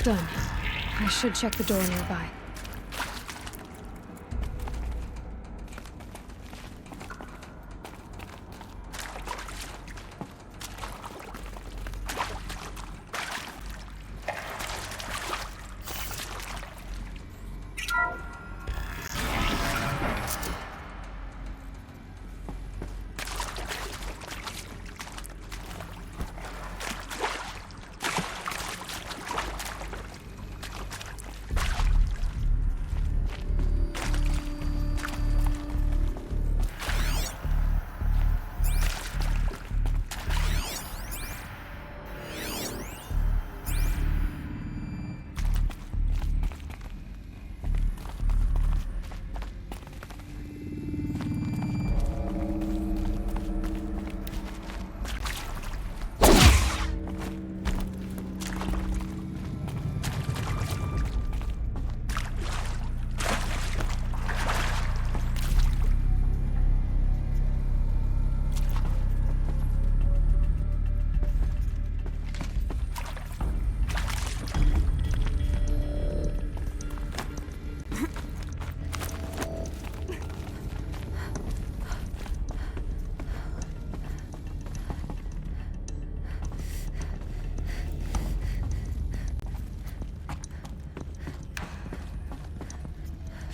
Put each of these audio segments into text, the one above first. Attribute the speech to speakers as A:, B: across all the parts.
A: Done. I should check the door nearby.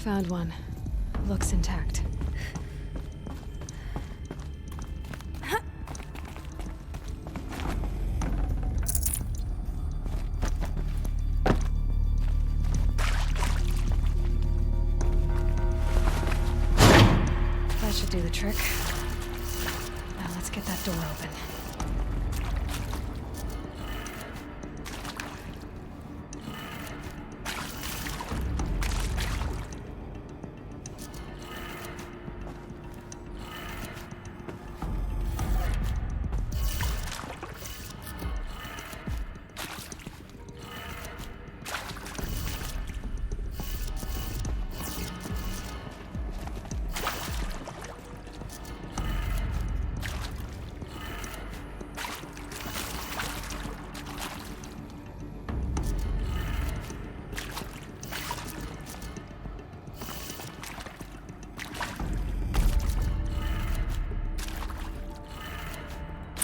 A: Found one. Looks intact. That should do the trick. Now let's get that door open.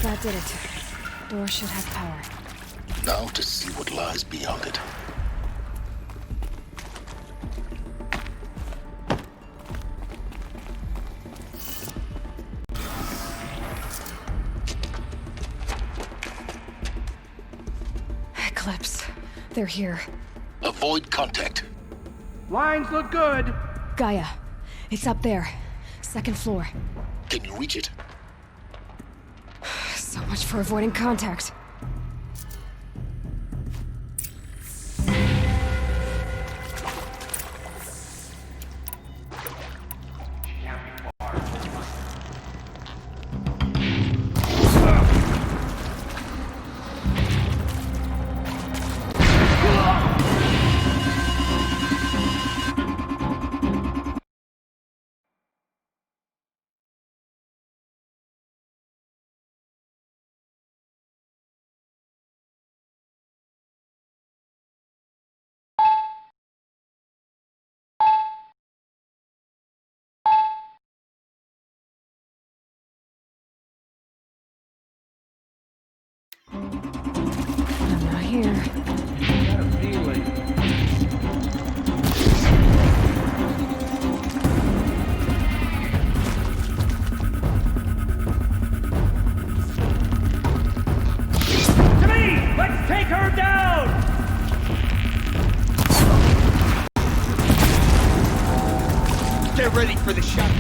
A: That did it. Door should have power.
B: Now to see what lies beyond it.
A: Eclipse. They're here.
B: Avoid contact.
C: Lines look good.
A: Gaia. It's up there. Second floor.
B: Can you reach it?
A: So much for avoiding contact. I'm not here.
C: Got a feeling. To me! Let's take her down! Get ready for the shot.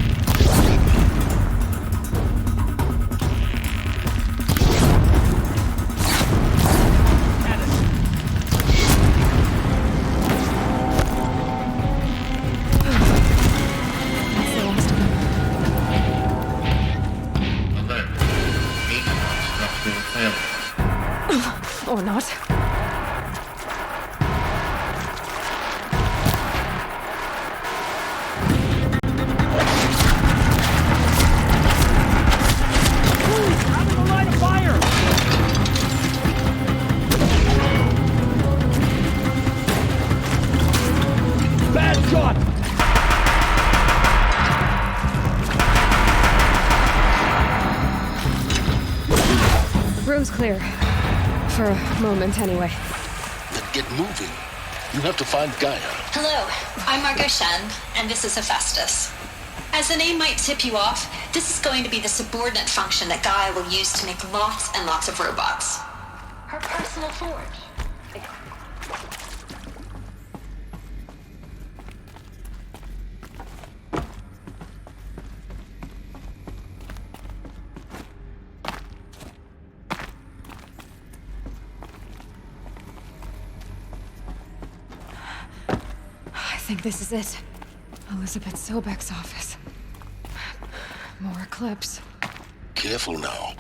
A: Or not.
C: Out of the line of fire! Bad shot!
A: Room's clear. For a moment, anyway.
B: Then get moving. You have to find Gaia.
D: Hello, I'm Margot Shen, and this is Hephaestus. As the name might tip you off, this is going to be the subordinate function that Gaia will use to make lots and lots of robots. Her personal forge.
A: I think this is it. Elizabeth Sobek's office. More Eclipse.
B: Careful now.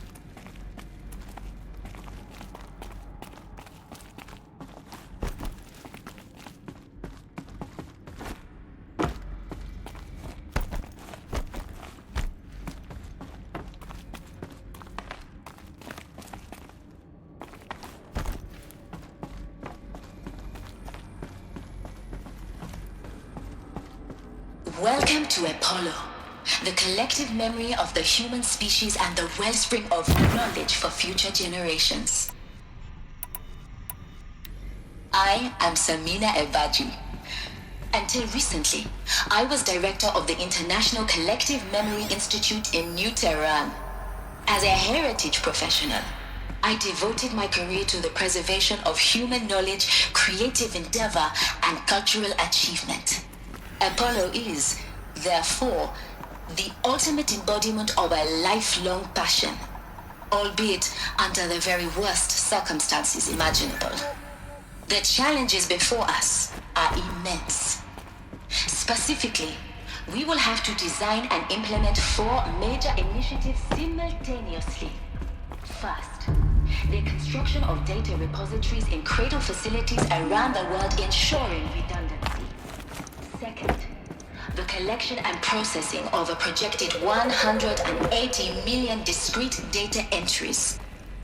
D: Welcome to Apollo, the collective memory of the human species and the wellspring of knowledge for future generations. I am Samina Ebaji. Until recently, I was director of the International Collective Memory Institute in New Tehran. As a heritage professional, I devoted my career to the preservation of human knowledge, creative endeavor, and cultural achievement. Apollo is, therefore, the ultimate embodiment of a lifelong passion, albeit under the very worst circumstances imaginable. The challenges before us are immense. Specifically, we will have to design and implement 4 major initiatives simultaneously. First, the construction of data repositories in cradle facilities around the world ensuring redundancy. Second, the collection and processing of a projected 180 million discrete data entries.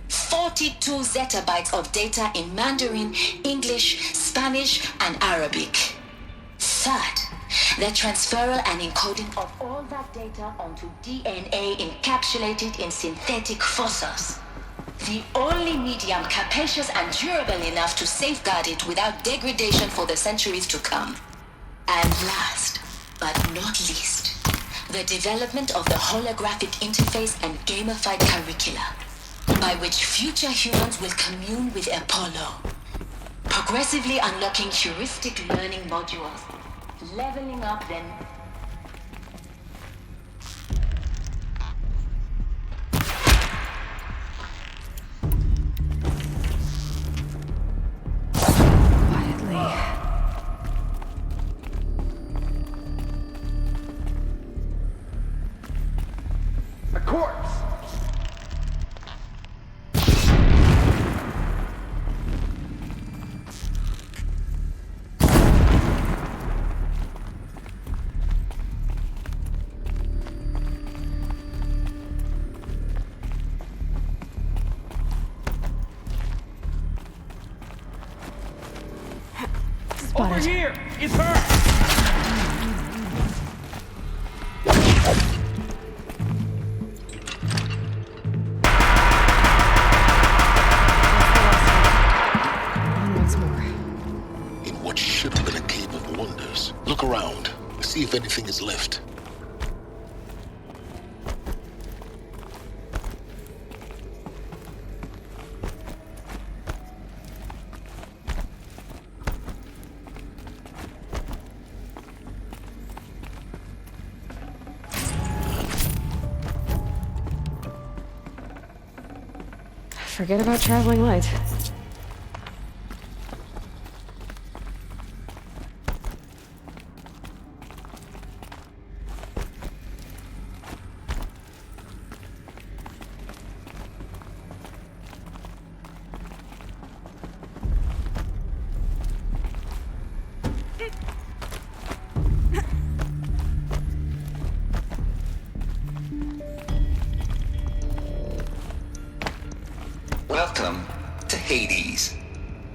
D: 42 zettabytes of data in Mandarin, English, Spanish, and Arabic. Third, the transferal and encoding of all that data onto DNA encapsulated in synthetic fossils. The only medium capacious and durable enough to safeguard it without degradation for the centuries to come. And last, but not least, the development of the holographic interface and gamified curricula, by which future humans will commune with Apollo, progressively unlocking heuristic learning modules, leveling up then.
A: Quietly.
C: A corpse! Over
A: Spotted.
C: here! It's her!
A: And once more.
B: In what should have been a cave of wonders. Look around. See if anything is left.
A: Forget about traveling light.
E: Welcome to Hades,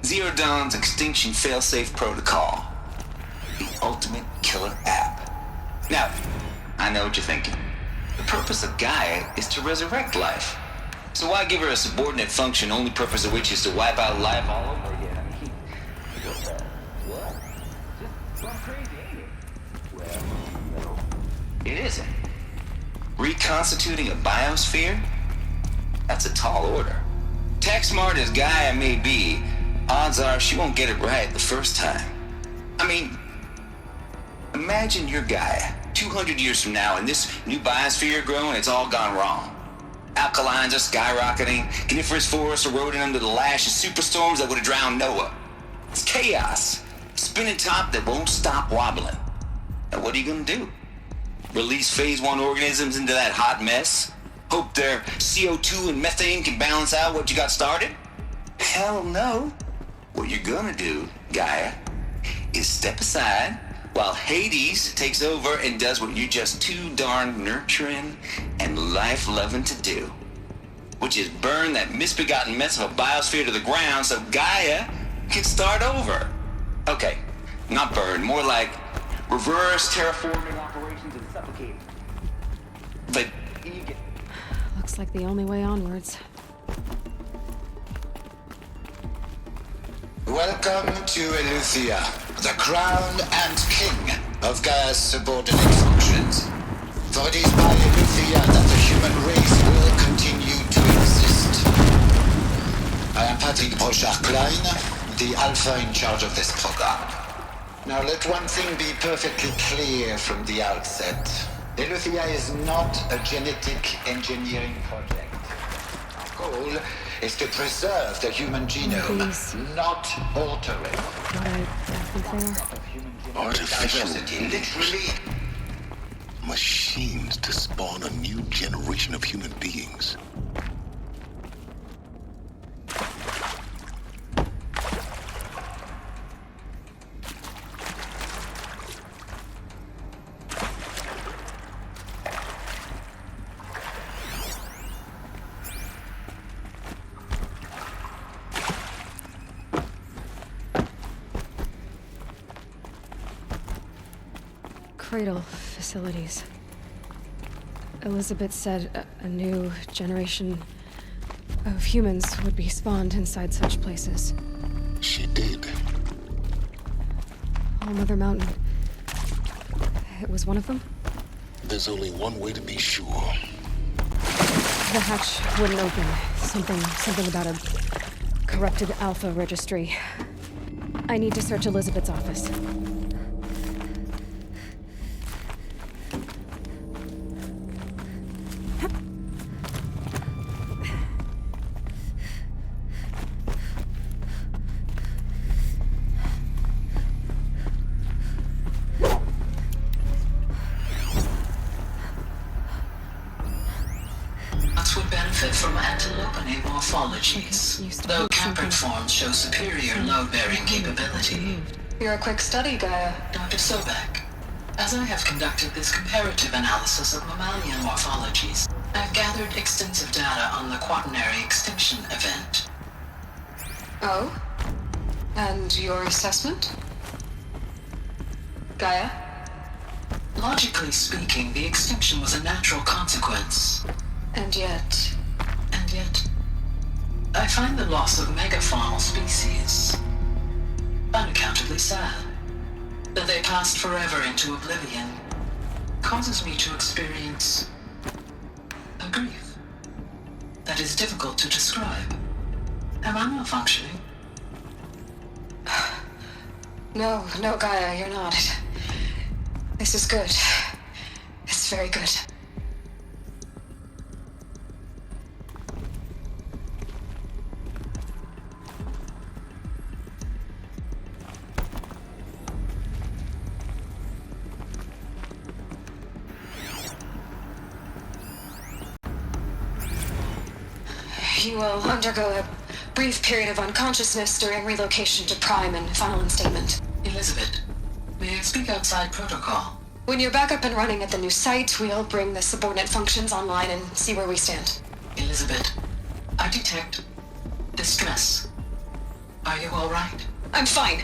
E: Zero Dawn's extinction failsafe protocol, the ultimate killer app. Now, I know what you're thinking. The purpose of Gaia is to resurrect life. So why give her a subordinate function, only purpose of which is to wipe out life all over again? I mean, what? Just gone crazy, ain't it? Well, no. It isn't. Reconstituting a biosphere? That's a tall order. Tech smart as Gaia may be, odds are she won't get it right the first time. I mean, imagine you're Gaia, 200 years from now, and this new biosphere growing, it's all gone wrong. Alkalines are skyrocketing, coniferous forests eroding under the lash of superstorms that would have drowned Noah. It's chaos, spinning top that won't stop wobbling. Now what are you gonna do? Release phase 1 organisms into that hot mess? Hope their CO2 and methane can balance out what you got started? Hell no. What you're gonna do, Gaia, is step aside while Hades takes over and does what you're just too darn nurturing and life-loving to do, which is burn that misbegotten mess of a biosphere to the ground so Gaia can start over. Okay, not burn, more like reverse terraforming operations and suffocating. But you get...
A: Looks like the only way onwards.
F: Welcome to Eleuthia, the crown and king of Gaia's subordinate functions. For it is by Eleuthia that the human race will continue to exist. I am Patrick Brochard-Klein, the alpha in charge of this program. Now let one thing be perfectly clear from the outset. Eleuthia is not a genetic engineering project. Our goal is to preserve the human genome,
A: These-
F: not alter it.
A: What I think they are.
B: Artificial
F: Diversity, literally.
B: machines to spawn a new generation of human beings.
A: Cradle facilities. Elizabeth said a new generation of humans would be spawned inside such places.
B: She did.
A: All Mother Mountain. It was one of them?
B: There's only one way to be sure.
A: The hatch wouldn't open. Something about a corrupted alpha registry. I need to search Elizabeth's office.
G: Would benefit from antilope morphologies,
A: Used to
G: though
A: hold something.
G: caprid forms show superior load-bearing capability.
D: You're a quick study, Gaia.
G: Dr. Sobek, as I have conducted this comparative analysis of mammalian morphologies, I have gathered extensive data on the quaternary extinction event.
D: Oh? And your assessment? Gaia?
G: Logically speaking, the extinction was a natural consequence.
D: And yet...
G: And yet, I find the loss of megafaunal species unaccountably sad. That they passed forever into oblivion causes me to experience a grief that is difficult to describe. Am I malfunctioning?
D: No, Gaia, you're not. This is good. It's very good. You will undergo a brief period of unconsciousness during relocation to Prime and final instatement.
G: Elizabeth, may I speak outside protocol?
D: When you're back up and running at the new site, we'll bring the subordinate functions online and see where we stand.
G: Elizabeth, I detect distress. Are you all right?
D: I'm fine.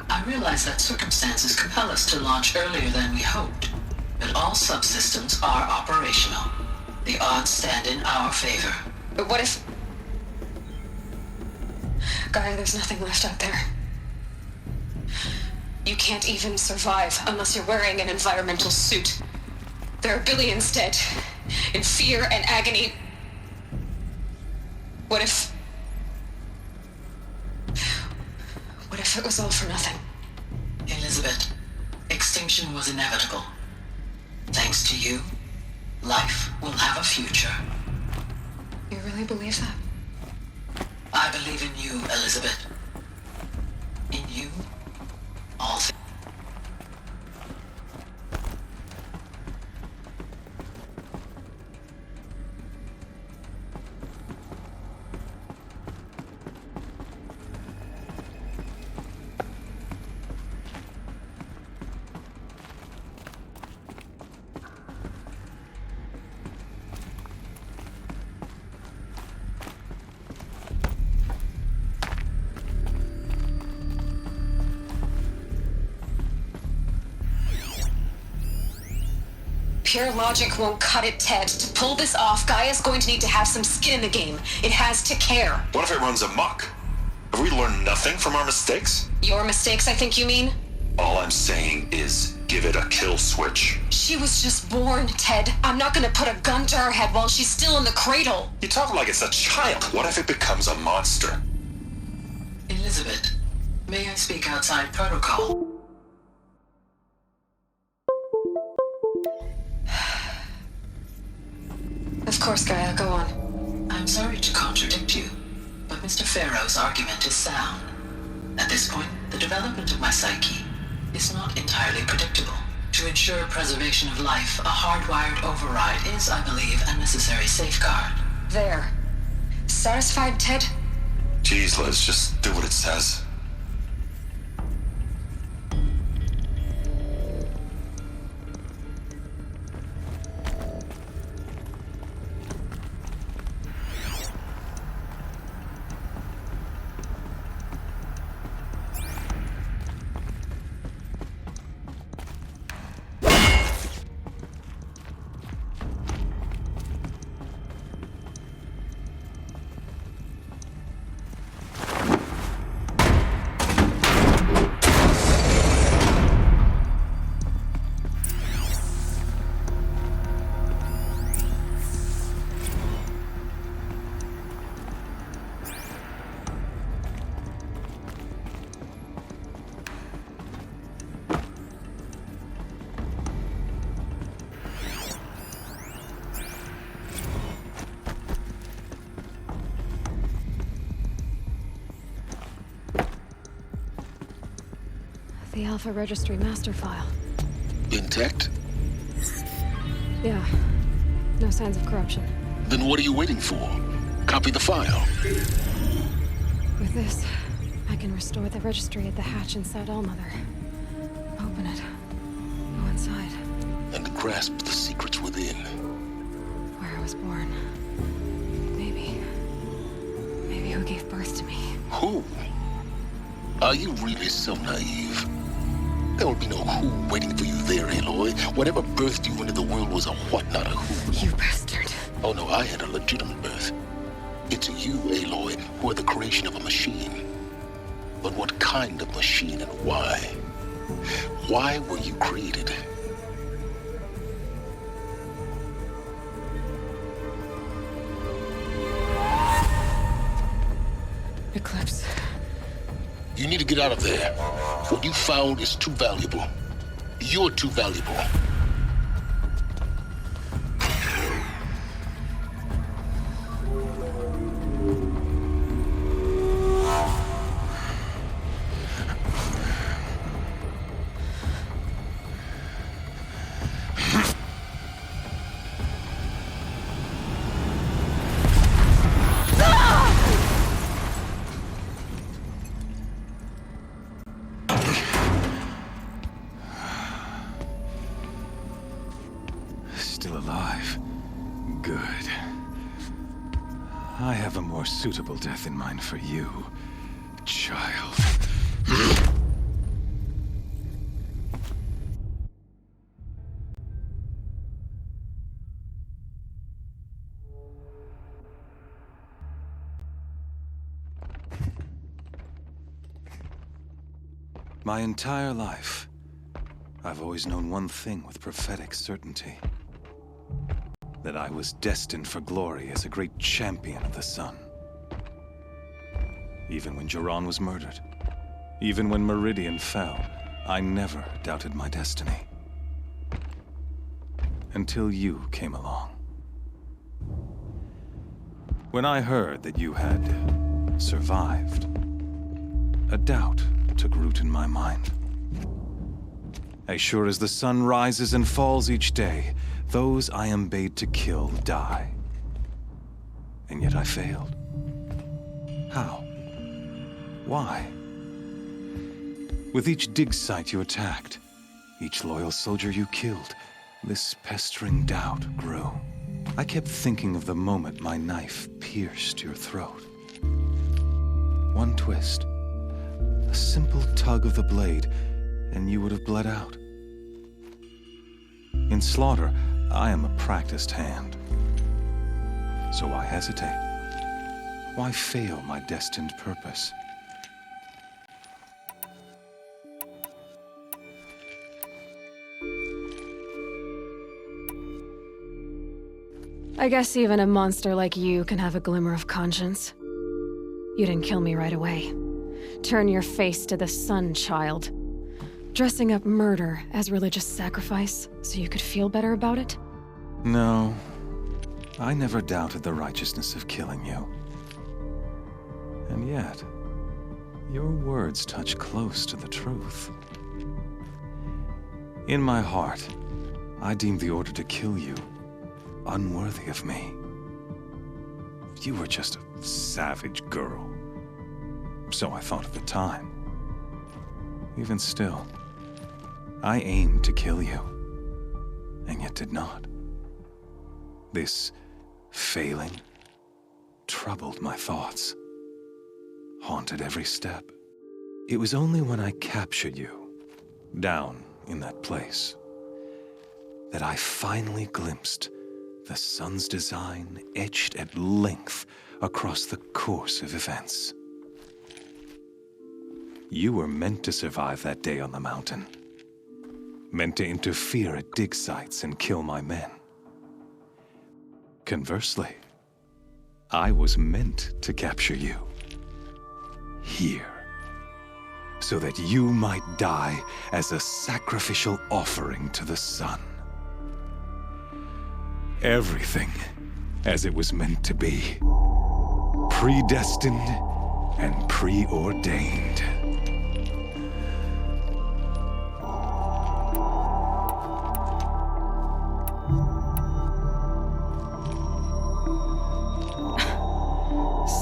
G: I realize that circumstances compel us to launch earlier than we hoped, but all subsystems are operational. The odds stand in our favor.
D: But what if... Gaia, there's nothing left out there. You can't even survive unless you're wearing an environmental suit. There are billions dead, in fear and agony. What if it was all for nothing?
G: Elizabeth, extinction was inevitable. Thanks to you, life will have a future.
D: You really believe that?
G: I believe in you, Elizabeth. In you, all things.
D: Pure logic won't cut it, Ted. To pull this off, Gaia's going to need to have some skin in the game. It has to care.
H: What if it runs amok? Have we learned nothing from our mistakes?
D: Your mistakes, I think you mean?
H: All I'm saying is give it a kill switch.
D: She was just born, Ted. I'm not gonna put a gun to her head while she's still in the cradle.
H: You talk like it's a child. What if it becomes a monster?
G: Elizabeth, may I speak outside protocol?
A: Of course, Gaia, go on.
G: I'm sorry to contradict you, but Mr. Pharaoh's argument is sound. At this point, the development of my psyche is not entirely predictable. To ensure preservation of life, a hardwired override is, I believe, a necessary safeguard.
A: There. Satisfied, Ted?
H: Jeez, Liz, just do what it says.
A: The Alpha Registry master file.
B: Intact?
A: Yeah. No signs of corruption.
B: Then what are you waiting for? Copy the file.
A: With this, I can restore the registry at the hatch inside Allmother. Open it. Go inside.
B: And grasp the secrets within.
A: Where I was born. Maybe who gave birth to me.
B: Who? Are you really so naive? There will be no who waiting for you there, Aloy. Whatever birthed you into the world was a what, not a who.
A: You bastard.
B: Oh no, I had a legitimate birth. It's you, Aloy, who are the creation of a machine. But what kind of machine and why? Why were you created?
A: Eclipse.
B: You need to get out of there. What you found is too valuable. You're too valuable.
I: Still alive. Good. I have a more suitable death in mind for you, child. My entire life, I've always known one thing with prophetic certainty. That I was destined for glory as a great champion of the sun. Even when Jiran was murdered, even when Meridian fell, I never doubted my destiny. Until you came along. When I heard that you had survived, a doubt took root in my mind. As sure as the sun rises and falls each day, those I am bade to kill die. And yet I failed. How? Why? With each dig site you attacked, each loyal soldier you killed, this pestering doubt grew. I kept thinking of the moment my knife pierced your throat. One twist, a simple tug of the blade, and you would have bled out. In slaughter, I am a practiced hand. So why hesitate? Why fail my destined purpose?
A: I guess even a monster like you can have a glimmer of conscience. You didn't kill me right away. Turn your face to the sun, child. Dressing up murder as religious sacrifice so you could feel better about it?
I: No. I never doubted the righteousness of killing you. And yet, your words touch close to the truth. In my heart, I deemed the order to kill you unworthy of me. You were just a savage girl. So I thought at the time. Even still, I aimed to kill you, and yet did not. This failing troubled my thoughts, haunted every step. It was only when I captured you, down in that place, that I finally glimpsed the sun's design etched at length across the course of events. You were meant to survive that day on the mountain, meant to interfere at dig sites and kill my men. Conversely, I was meant to capture you here, so that you might die as a sacrificial offering to the sun. Everything as it was meant to be, predestined and preordained.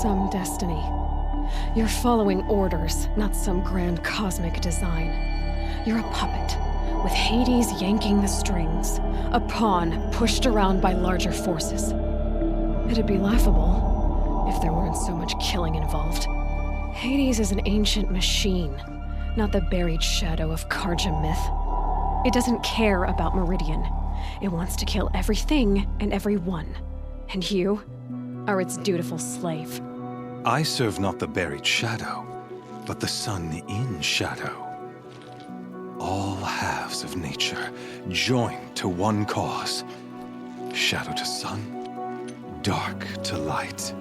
A: Some destiny. You're following orders, not some grand cosmic design. You're a puppet, with Hades yanking the strings, a pawn pushed around by larger forces. It'd be laughable if there weren't so much killing involved. Hades is an ancient machine, not the buried shadow of Karja myth. It doesn't care about Meridian. It wants to kill everything and everyone. And you are its dutiful slave.
I: I serve not the buried shadow, but the sun in shadow. All halves of nature joined to one cause. Shadow to sun, dark to light.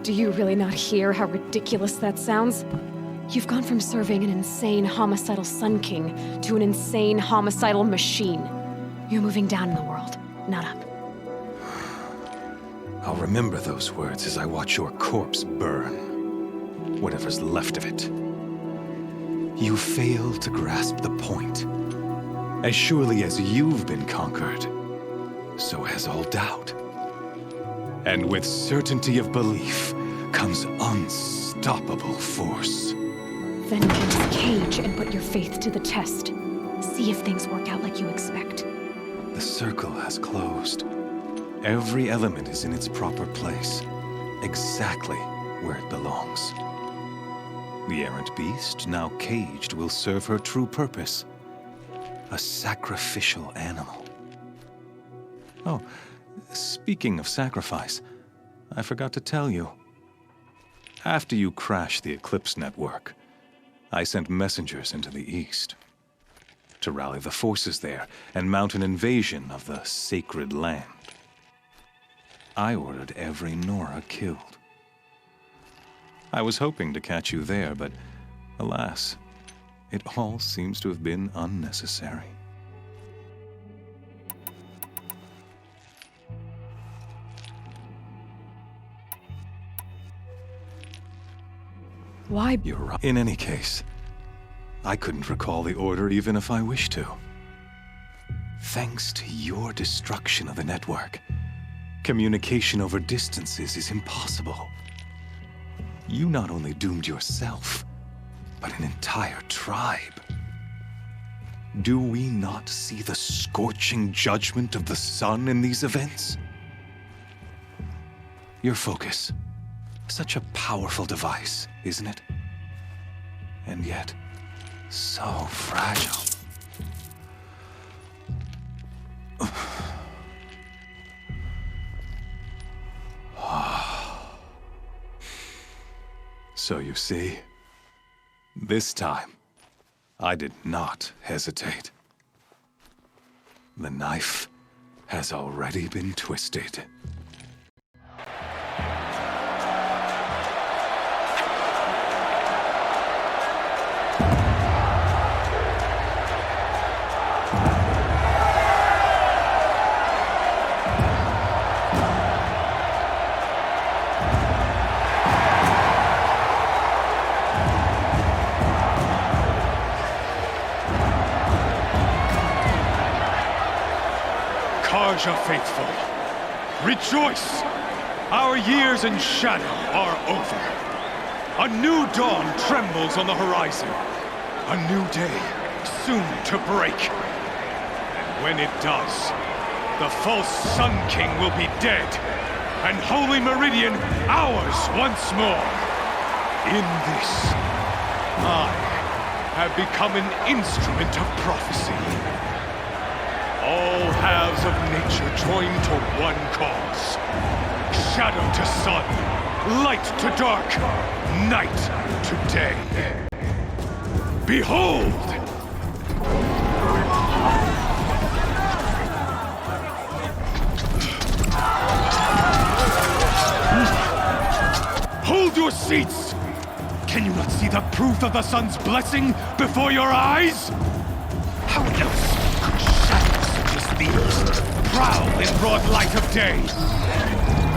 A: Do you really not hear how ridiculous that sounds? You've gone from serving an insane homicidal Sun King to an insane homicidal machine. You're moving down in the world, not up.
I: I'll remember those words as I watch your corpse burn. Whatever's left of it. You fail to grasp the point. As surely as you've been conquered, so has all doubt. And with certainty of belief comes unstoppable force.
A: Then use Cage and put your faith to the test. See if things work out like you expect.
I: The circle has closed. Every element is in its proper place, exactly where it belongs. The errant beast, now caged, will serve her true purpose. A sacrificial animal. Oh, speaking of sacrifice, I forgot to tell you. After you crashed the Eclipse network, I sent messengers into the east to rally the forces there and mount an invasion of the sacred land. I ordered every Nora killed. I was hoping to catch you there, but alas, it all seems to have been unnecessary.
A: Why?
I: You're right. In any case, I couldn't recall the order even if I wished to. Thanks to your destruction of the network, communication over distances is impossible. You not only doomed yourself, but an entire tribe. Do we not see the scorching judgment of the sun in these events? Your focus, such a powerful device, isn't it? And yet, so fragile. So you see, this time, I did not hesitate. The knife has already been twisted.
J: Tarja faithful, rejoice! Our years in shadow are over. A new dawn trembles on the horizon. A new day soon to break. And when it does, the false Sun King will be dead, and Holy Meridian ours once more. In this, I have become an instrument of prophecy. All halves of nature join to one cause. Shadow to sun, light to dark, night to day. Behold! Hold your seats! Can you not see the proof of the sun's blessing before your eyes? How else could shadows such as these prowl in broad light of day?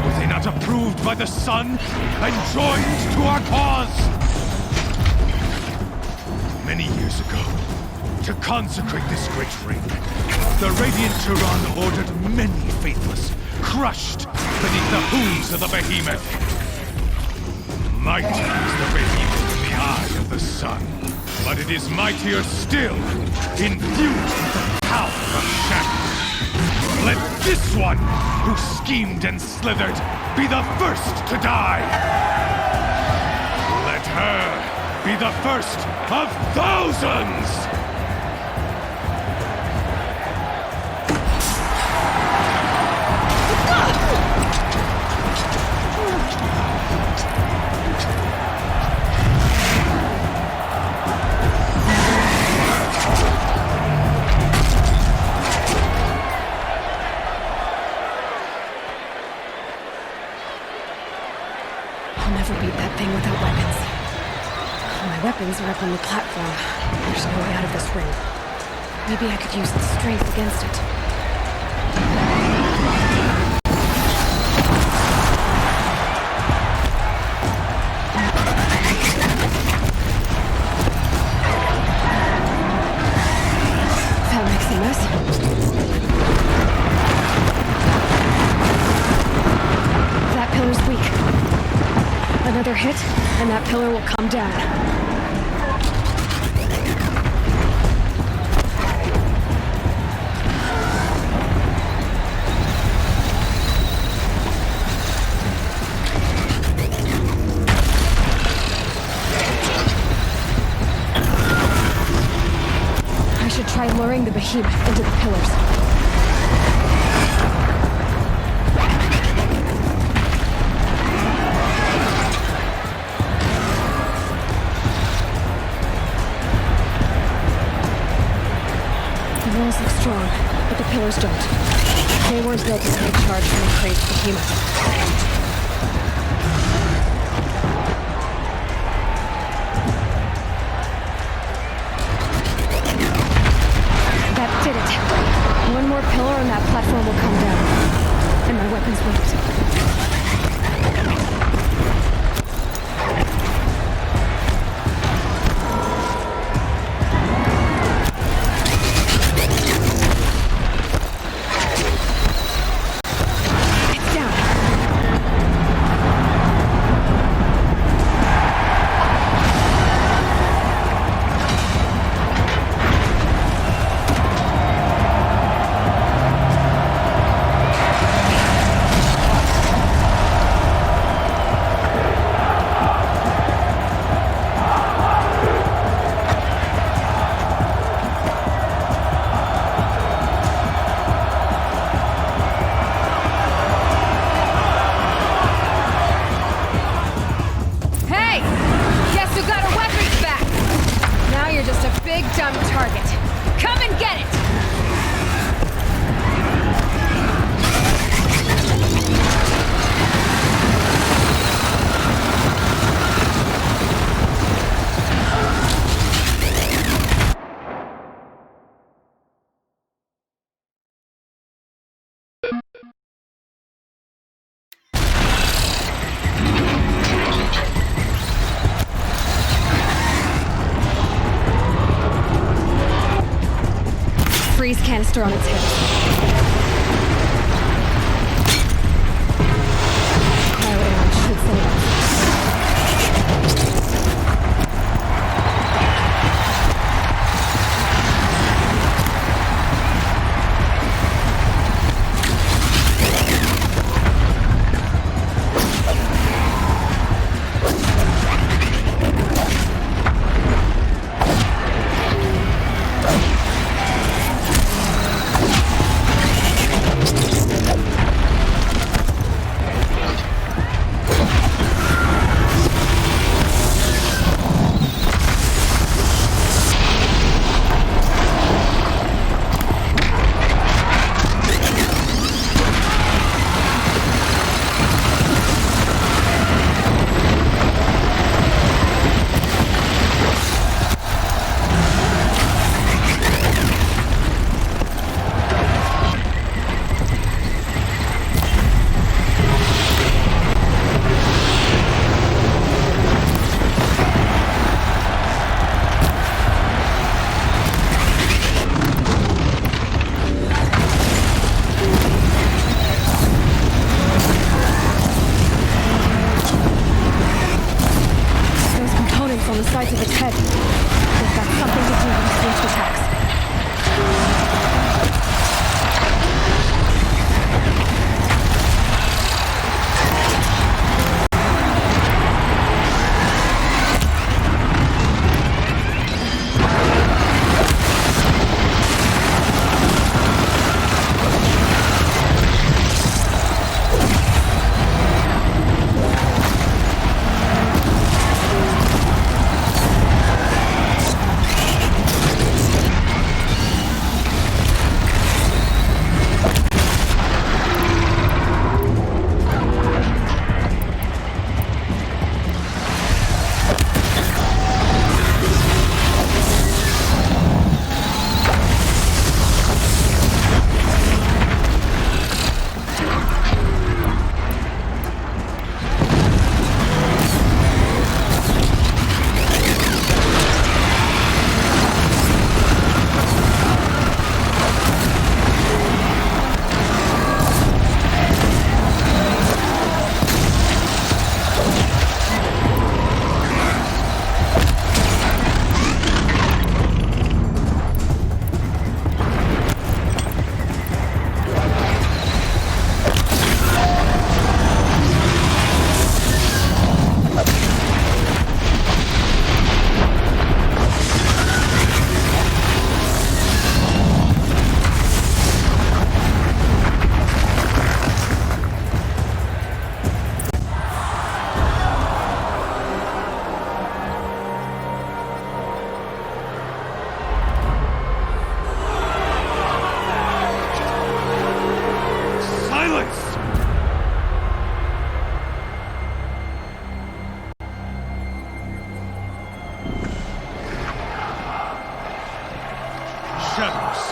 J: Were they not approved by the sun and joined to our cause? Many years ago, to consecrate this great ring, the Radiant Turan ordered many faithless, crushed beneath the hooves of the behemoth. Mighty is the behemoth in the eye of the sun, but it is mightier still, infused with the power of shadow. Let this one, who schemed and slithered, be the first to die! Let her be the first of thousands!
A: Weapons are up on the platform. There's no way out of this ring. Maybe I could use its strength against it. That makes a mess. That pillar's weak. Another hit, and that pillar will come down. Try luring the behemoth into the pillars. The walls look strong, but the pillars don't. They weren't built to take charge from the crazed behemoth. Did it. One more pillar and that platform will come down. And my weapons won't. Freeze canister on its hip. size of its head. They've got something to do with staged attacks.
J: Shadows,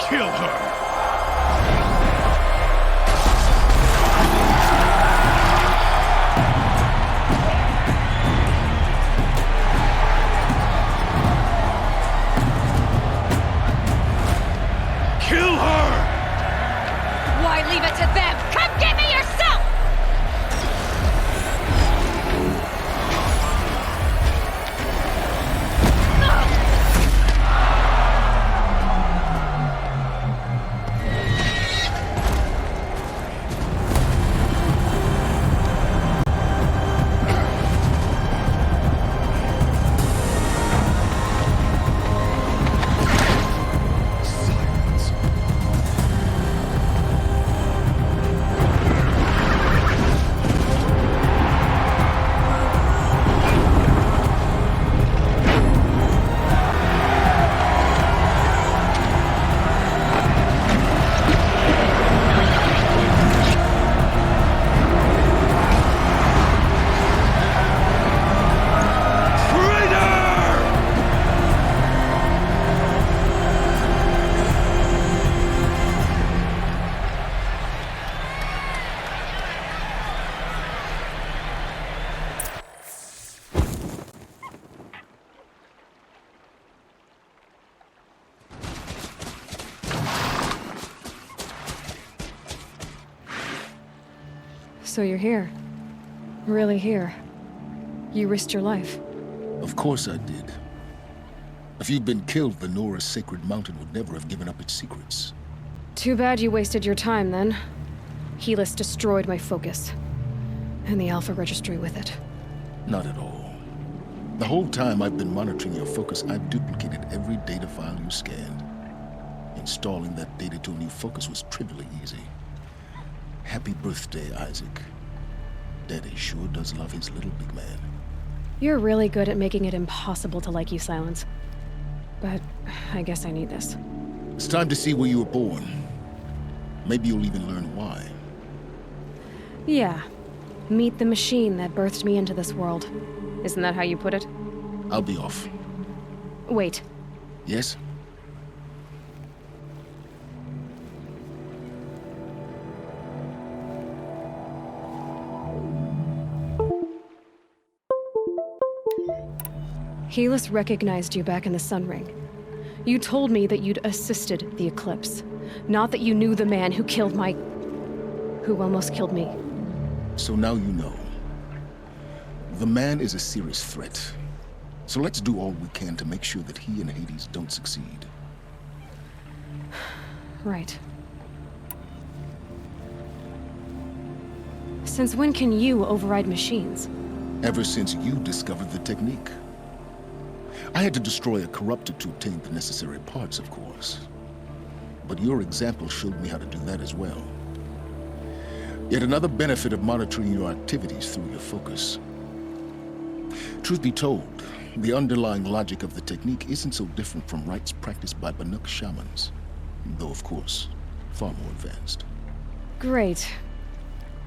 J: kill her! Kill her!
A: Why leave it to them? Come get me yourself! So you're here. Really here. You risked your life.
B: Of course I did. If you'd been killed, the Nora's sacred mountain would never have given up its secrets.
A: Too bad you wasted your time, then. Helis destroyed my focus. And the Alpha Registry with it.
B: Not at all. The whole time I've been monitoring your focus, I've duplicated every data file you scanned. Installing that data to a new focus was trivially easy. Happy birthday, Isaac. Daddy sure does love his little big man.
A: You're really good at making it impossible to like you, Silence. But I guess I need this.
B: It's time to see where you were born. Maybe you'll even learn why.
A: Yeah. Meet the machine that birthed me into this world. Isn't that how you put it?
B: I'll be off.
A: Wait.
B: Yes?
A: Helis recognized you back in the Sun Ring. You told me that you'd assisted the Eclipse, not that you knew the man who killed who almost killed me.
B: So now you know. The man is a serious threat. So let's do all we can to make sure that he and Hades don't succeed.
A: Right. Since when can you override machines?
B: Ever since you discovered the technique. I had to destroy a corruptor to obtain the necessary parts, of course. But your example showed me how to do that as well. Yet another benefit of monitoring your activities through your focus. Truth be told, the underlying logic of the technique isn't so different from rites practiced by Banuk shamans. Though, of course, far more advanced.
A: Great.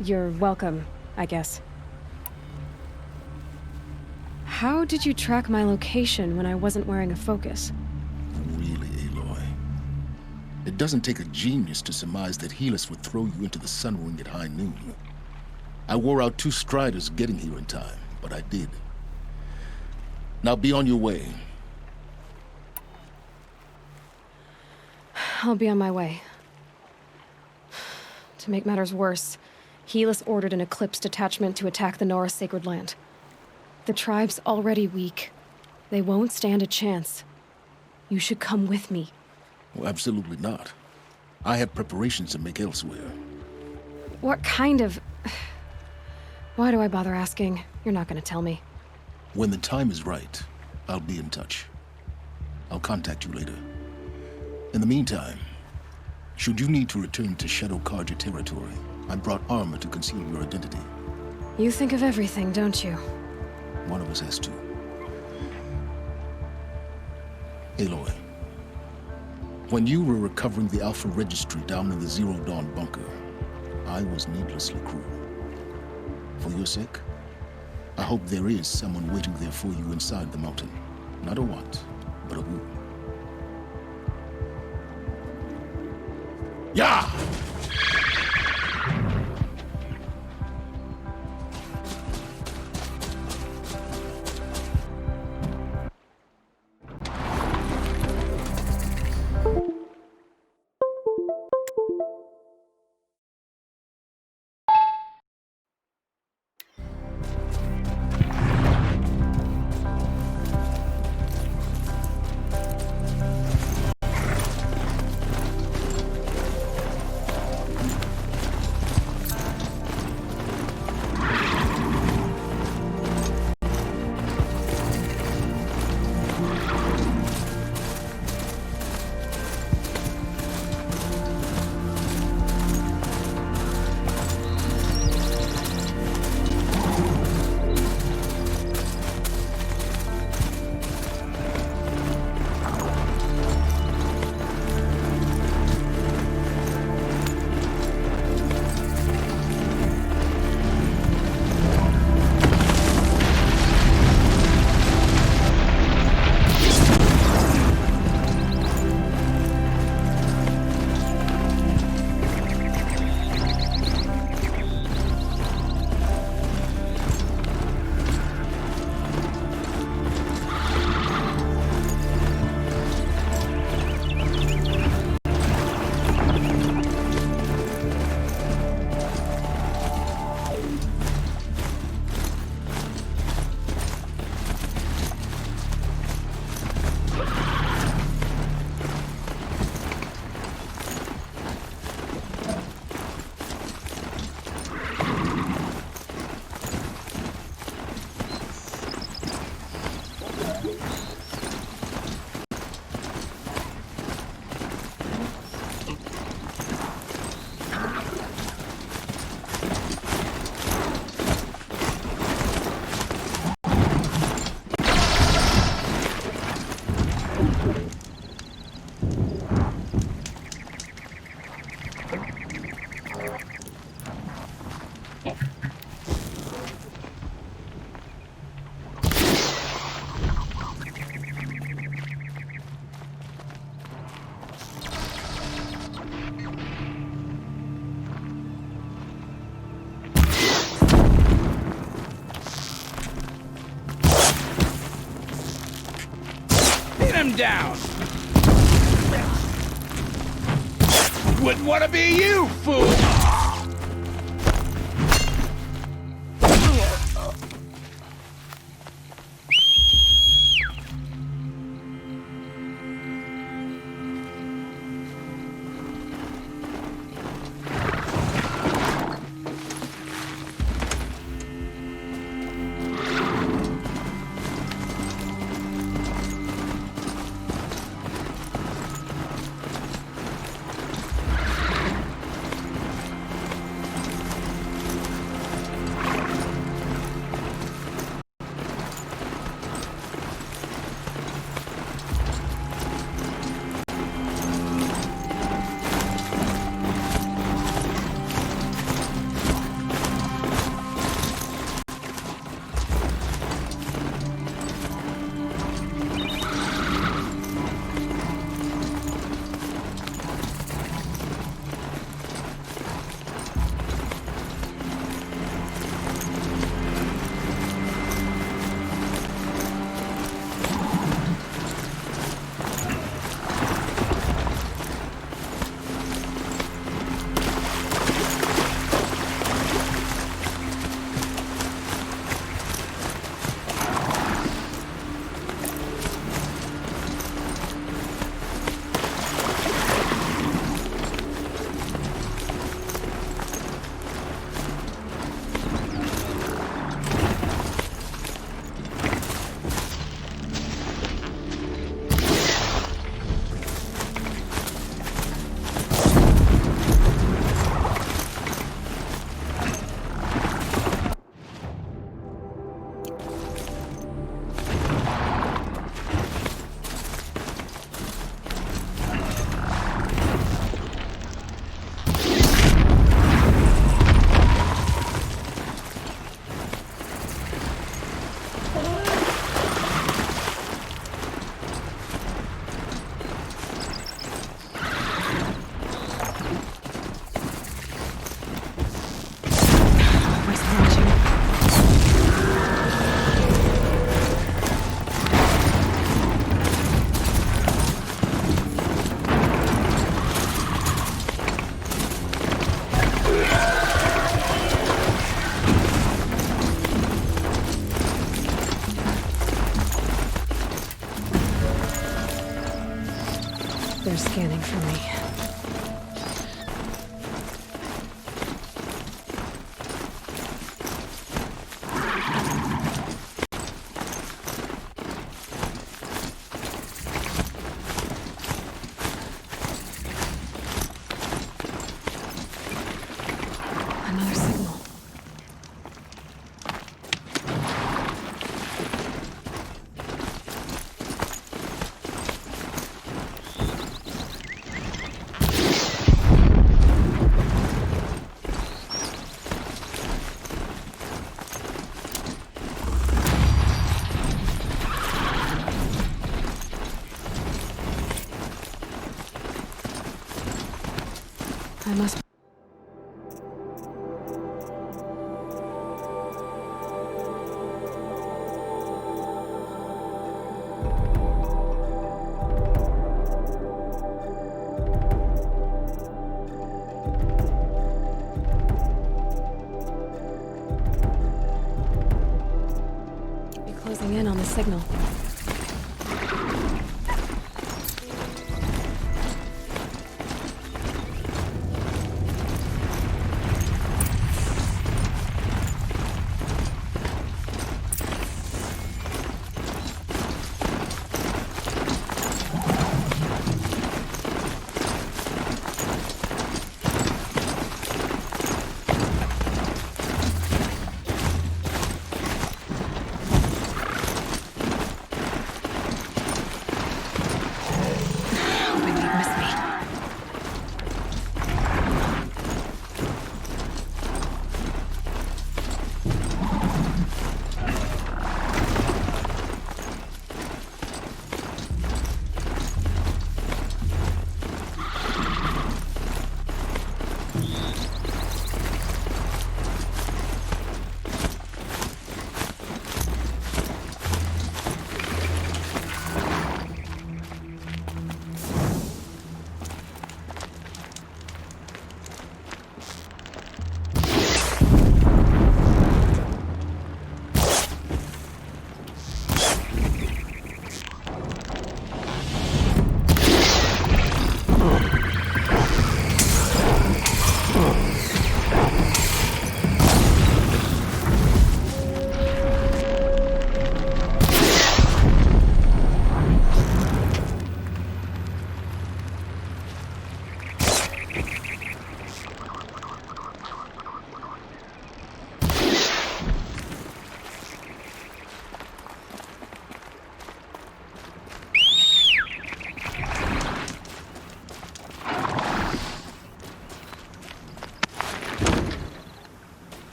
A: You're welcome, I guess. How did you track my location when I wasn't wearing a focus?
B: Really, Aloy? It doesn't take a genius to surmise that Helis would throw you into the sun ring at high noon. I wore out 2 striders getting here in time, but I did. Now be on your way.
A: I'll be on my way. To make matters worse, Helis ordered an Eclipse detachment to attack the Nora Sacred Land. The tribe's already weak. They won't stand a chance. You should come with me.
B: Well, absolutely not. I have preparations to make elsewhere.
A: What kind of... Why do I bother asking? You're not gonna tell me.
B: When the time is right, I'll be in touch. I'll contact you later. In the meantime, should you need to return to Shadow Karja territory, I brought armor to conceal your identity.
A: You think of everything, don't you?
B: One of us has to. Aloy, when you were recovering the Alpha Registry down in the Zero Dawn bunker, I was needlessly cruel. For your sake, I hope there is someone waiting there for you inside the mountain. Not a what, but a who. Yeah!
C: him down! Wouldn't want to be you, fool!
A: Another signal. I must... be closing in on the signal.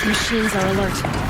A: Machines are alert.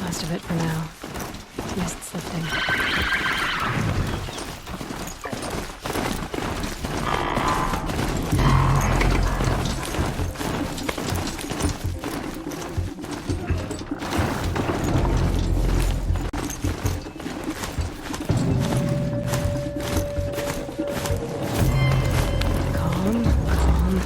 A: Most of it for now. Mist lifting. Calm, calm.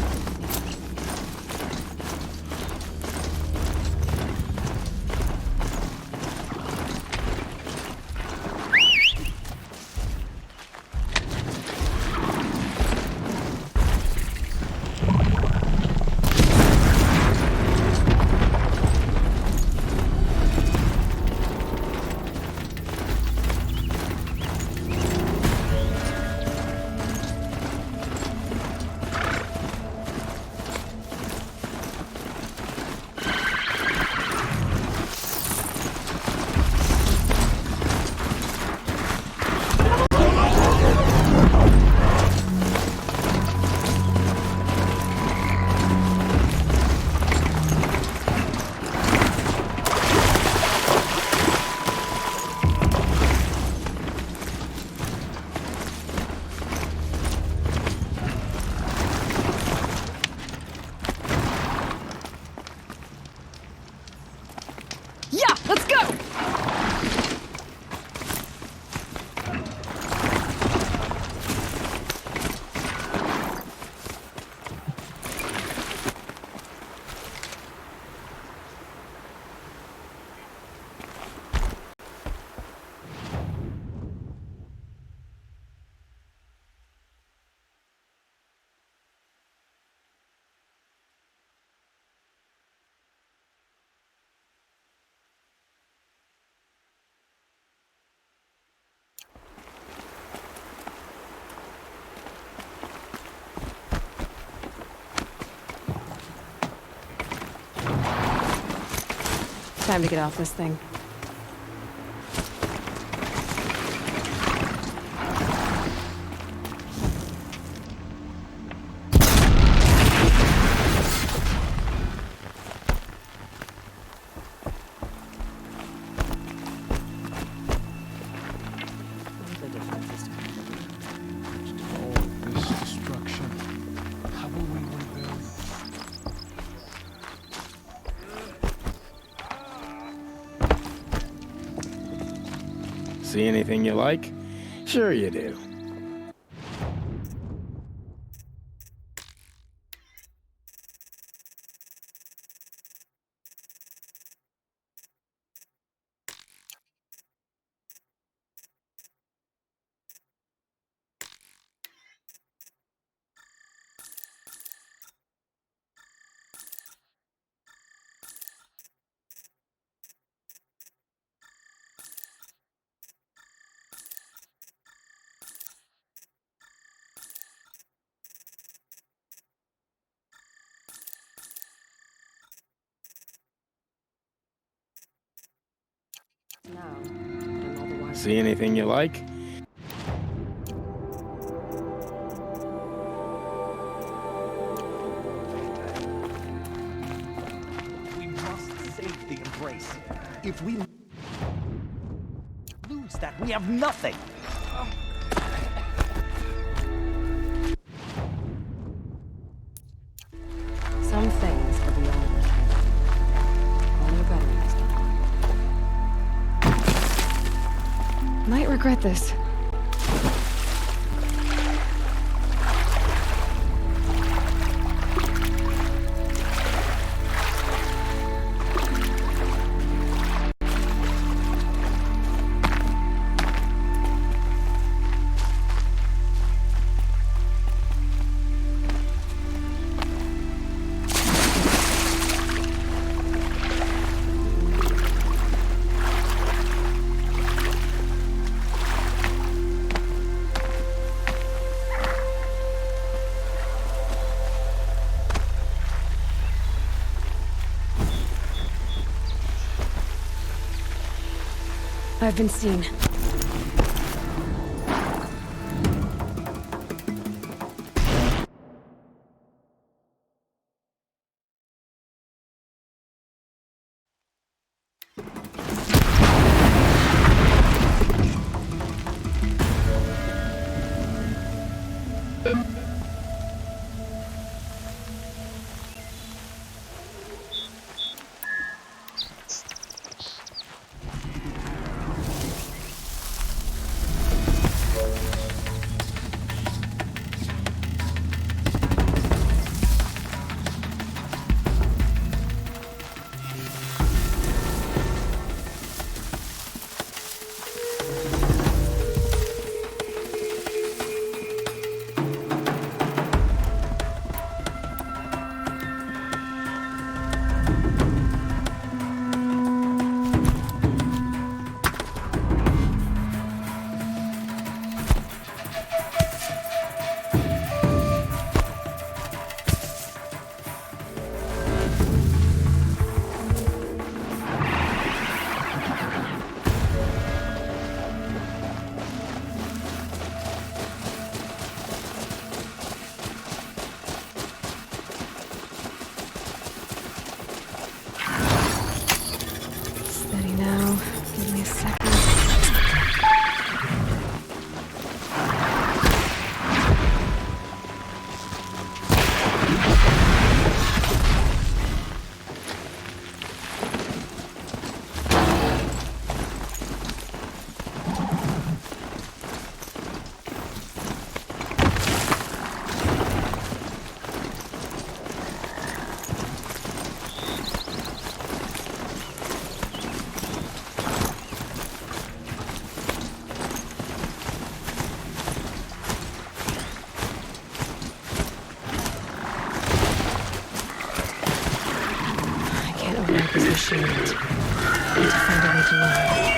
A: Yeah, let's go! Time to get off this thing.
J: This destruction. How will we rebuild?
K: See anything you like? Sure you do. See anything you like?
C: We must save the Embrace. If we lose that, we have nothing.
A: Some things are beyond our control. Only better next time. Might regret this. I've been seen. Shit. Need to find a way to learn.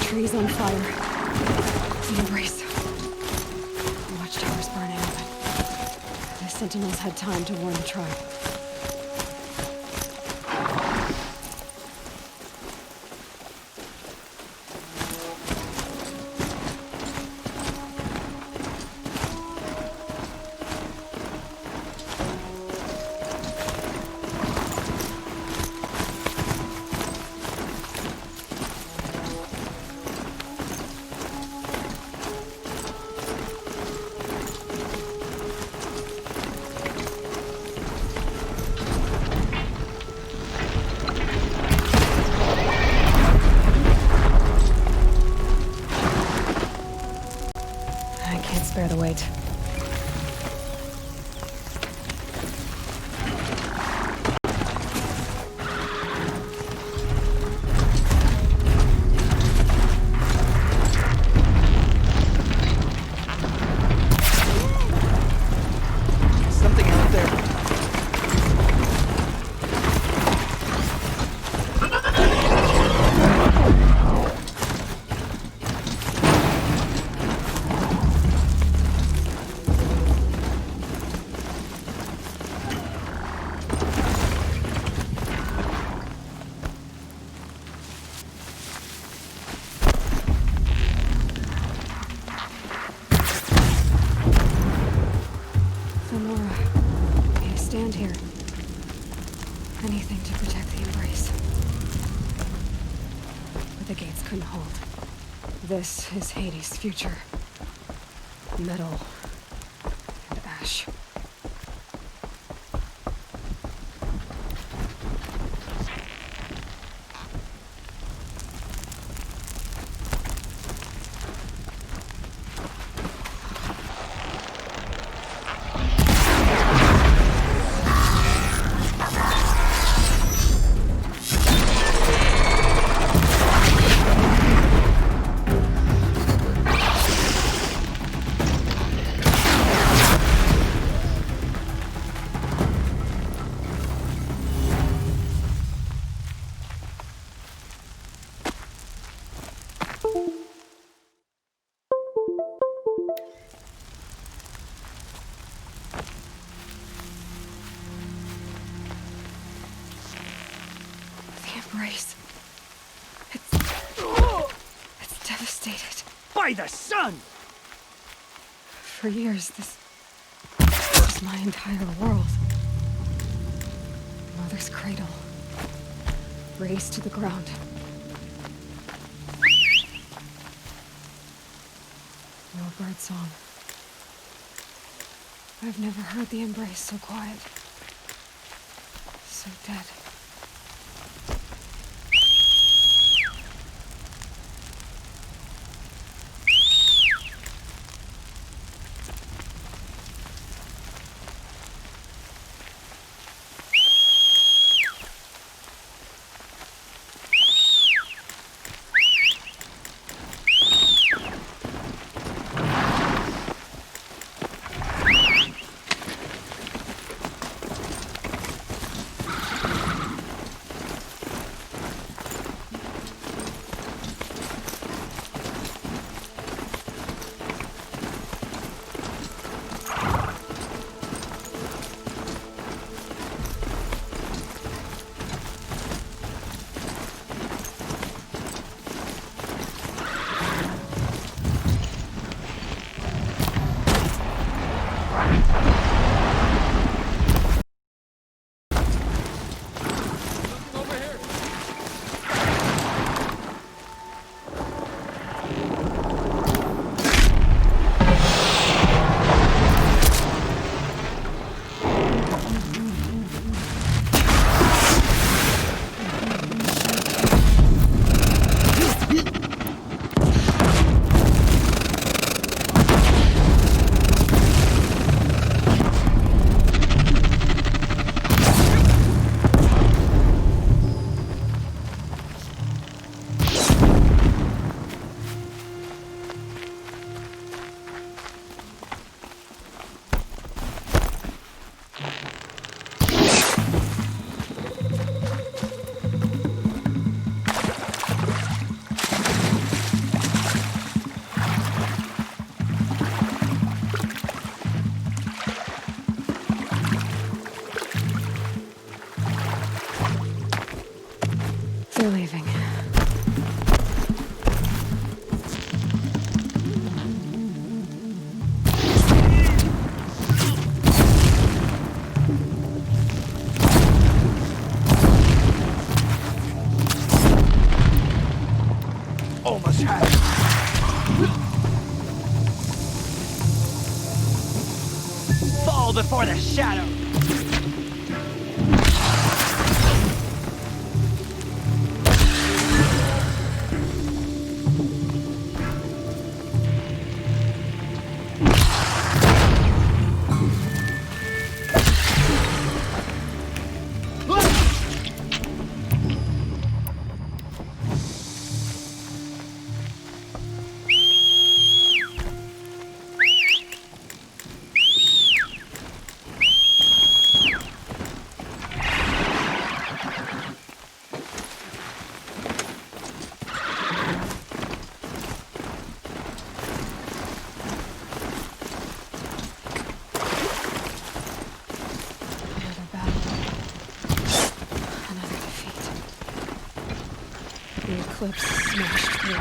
A: Trees on fire. Need a brace. The watchtower's burning, but the sentinels had time to warn the tribe. stand here. Anything to protect the Embrace. But the gates couldn't hold. This is Hades' future. Metal and ash. Embrace. It's devastated.
C: By the sun!
A: For years, this was my entire world. Mother's cradle. Razed to the ground. No bird song. I've never heard the Embrace so quiet. So dead. They're leaving.
C: Almost had it. Fall before the shadow.
A: The eclipse smashed through.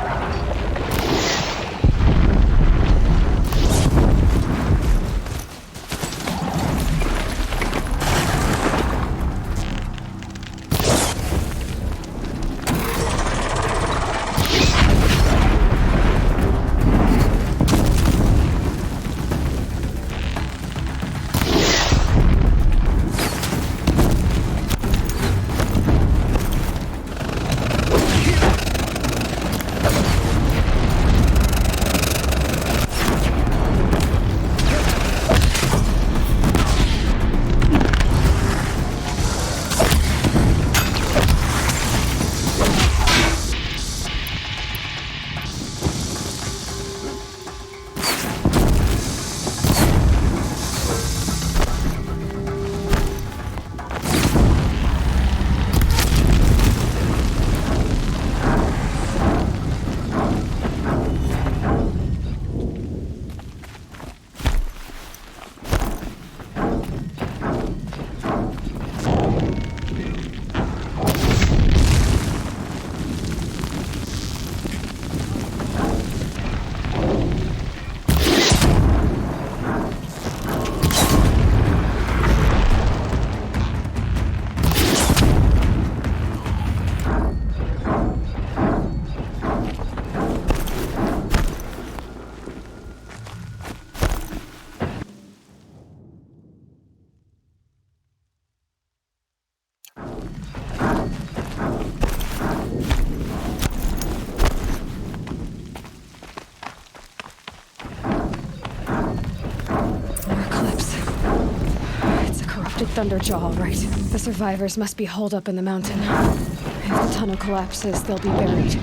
A: Thunderjaw, all right. The survivors must be holed up in the mountain. If the tunnel collapses, they'll be buried.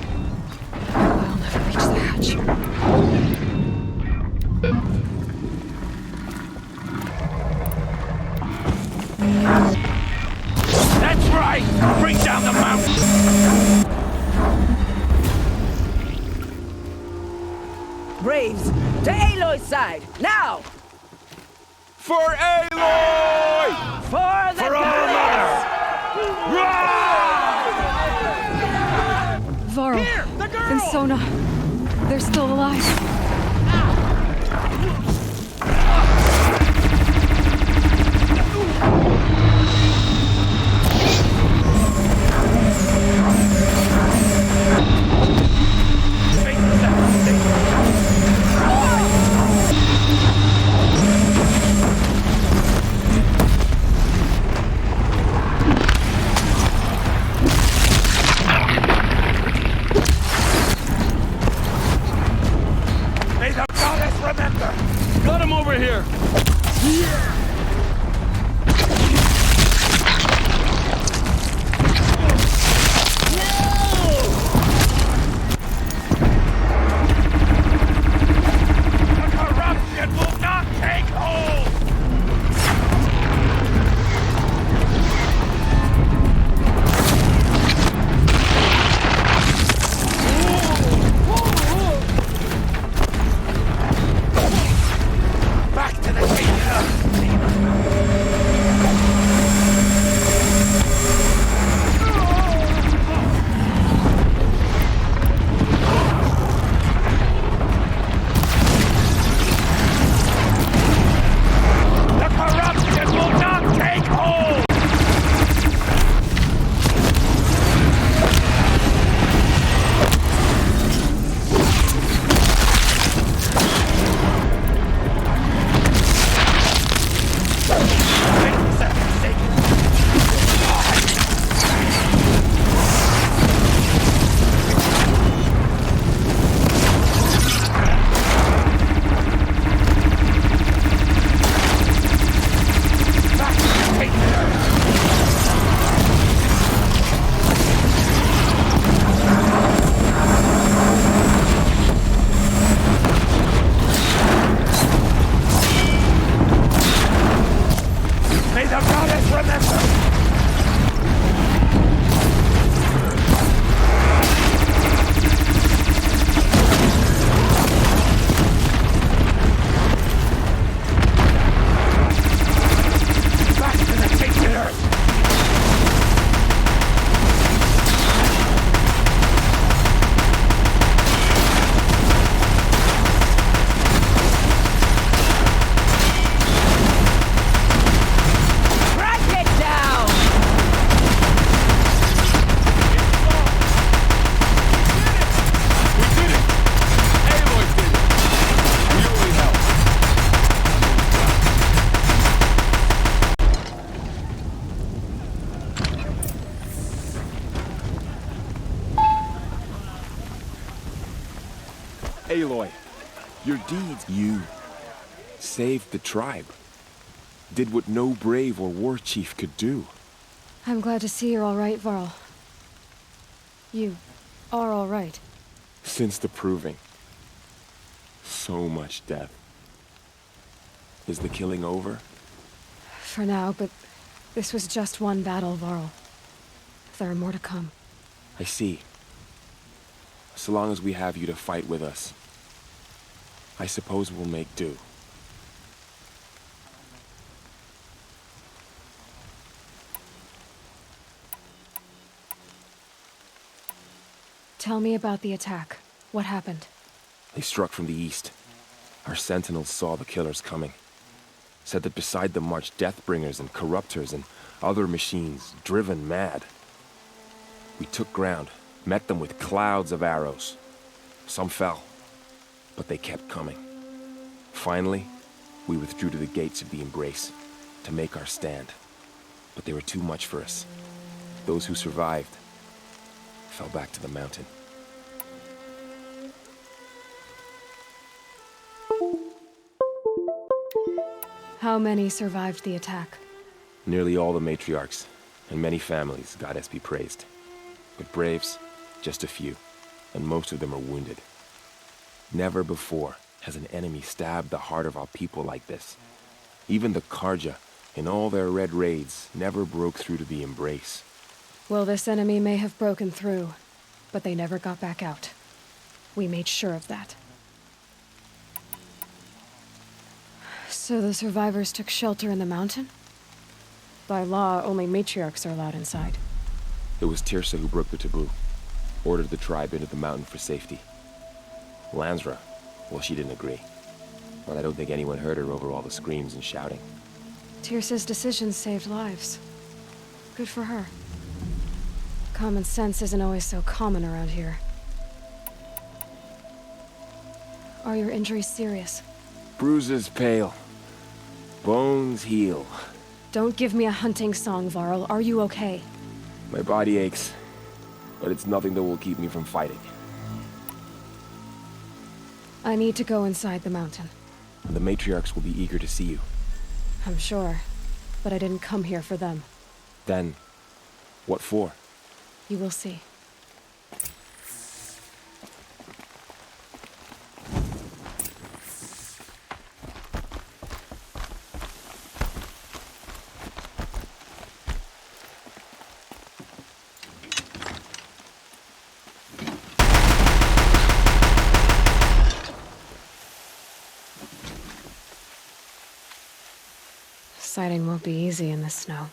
A: We'll never reach the hatch.
C: That's right! Bring down the mountain!
L: Braves, to Aloy's side, now!
J: For Aloy!
L: For the goddess!
A: Varl and Sona, they're still alive.
J: Got him over here!
C: The corruption will not take hold! Back to the The corruption will not take hold! May the goddess remember! Back to the tainted earth!
L: Crack it down!
J: We did it! Aloy did it! We only helped.
M: Aloy, your deeds, you saved the tribe. Did what no brave or war chief could do.
A: I'm glad to see you're all right, Varl. You are all right.
M: Since the proving. So much death. Is the killing over?
A: For now, but this was just one battle, Varl. There are more to come.
M: I see. So long as we have you to fight with us, I suppose we'll make do.
A: Tell me about the attack. What happened?
M: They struck from the east. Our sentinels saw the killers coming. Said that beside them marched Deathbringers and Corruptors and other machines, driven mad. We took ground, met them with clouds of arrows. Some fell, but they kept coming. Finally, we withdrew to the gates of the Embrace to make our stand. But they were too much for us. Those who survived fell back to the mountain.
A: How many survived the attack?
M: Nearly all the matriarchs, and many families, goddess be praised. But braves, just a few, and most of them are wounded. Never before has an enemy stabbed the heart of our people like this. Even the Karja, in all their red raids, never broke through to the Embrace.
A: Well, this enemy may have broken through, but they never got back out. We made sure of that. So the survivors took shelter in the mountain? By law, only matriarchs are allowed inside.
M: It was Tirsa who broke the taboo, ordered the tribe into the mountain for safety. Lansra, well, she didn't agree. But I don't think anyone heard her over all the screams and shouting.
A: Tirsa's decisions saved lives. Good for her. Common sense isn't always so common around here. Are your injuries serious?
M: Bruises pale. Bones heal.
A: Don't give me a hunting song, Varl. Are you okay?
M: My body aches, but it's nothing that will keep me from fighting.
A: I need to go inside the mountain.
M: The matriarchs will be eager to see you.
A: I'm sure, but I didn't come here for them.
M: Then, what for?
A: You will see. Sighting won't be easy in the snow.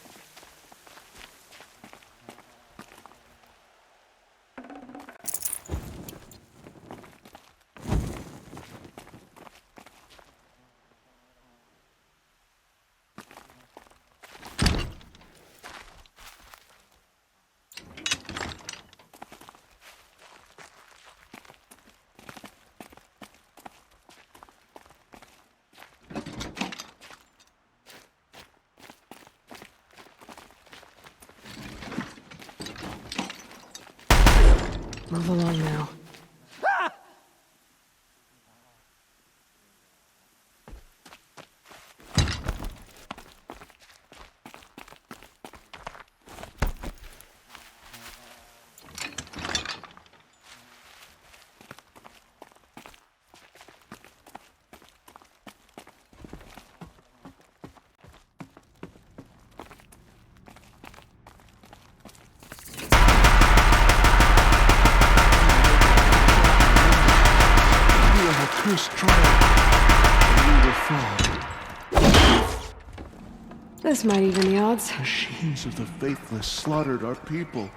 A: Move along now. This might even the odds.
B: Machines of the faithless slaughtered our people.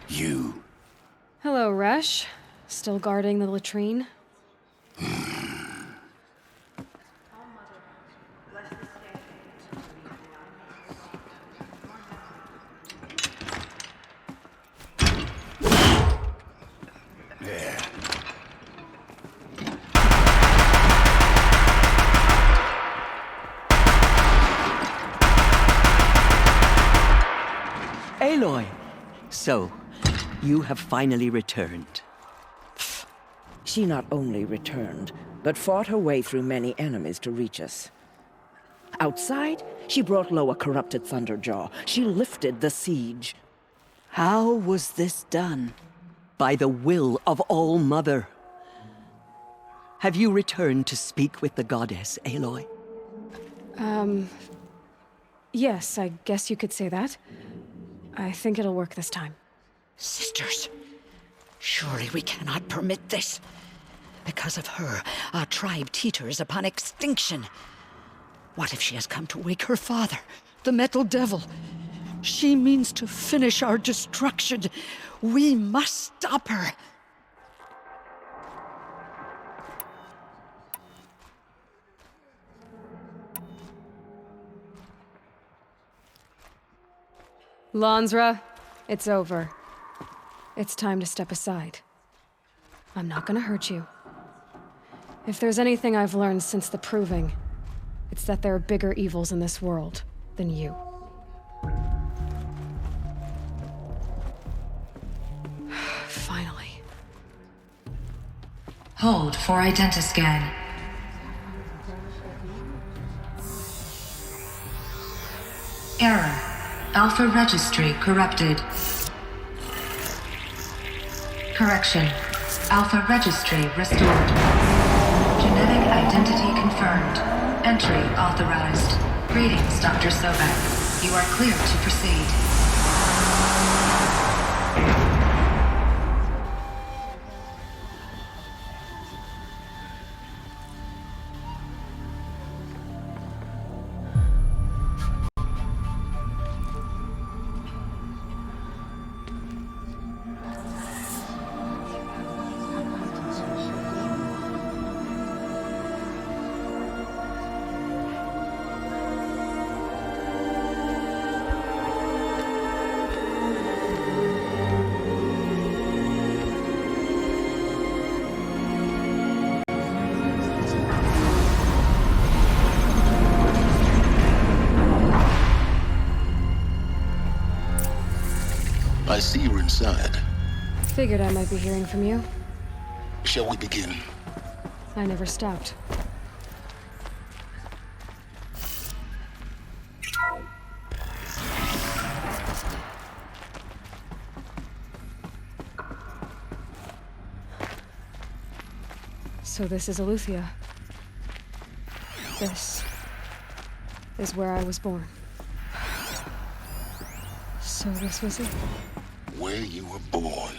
B: You.
A: Hello, Resh. Still guarding the latrine?
N: Aloy! So, you have finally returned.
L: She not only returned, but fought her way through many enemies to reach us. Outside, she brought low a corrupted Thunderjaw. She lifted the siege.
N: How was this done? By the will of All-Mother. Have you returned to speak with the goddess, Aloy?
A: Yes, I guess you could say that. I think it'll work this time.
L: Sisters, surely we cannot permit this. Because of her, our tribe teeters upon extinction. What if she has come to wake her father, the Metal Devil? She means to finish our destruction. We must stop her.
A: Lansra, it's over. It's time to step aside. I'm not gonna hurt you. If there's anything I've learned since the Proving, it's that there are bigger evils in this world than you. Finally.
O: Hold for identiscan. Error. Alpha registry corrupted. Correction. Alpha registry restored. Genetic identity confirmed. Entry authorized. Greetings, Dr. Sobek. You are clear to proceed.
B: I see you're inside.
A: Figured I might be hearing from you.
B: Shall we begin?
A: I never stopped. So this is Eleuthia. This is where I was born. So this was it?
B: Where you were born.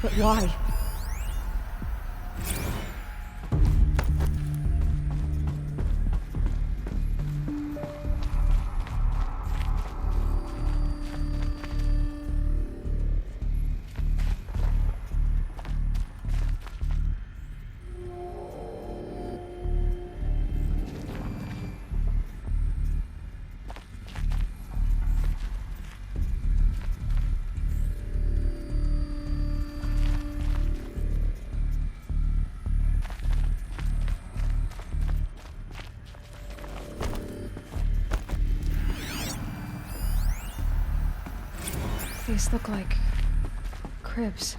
A: But why? These look like cribs.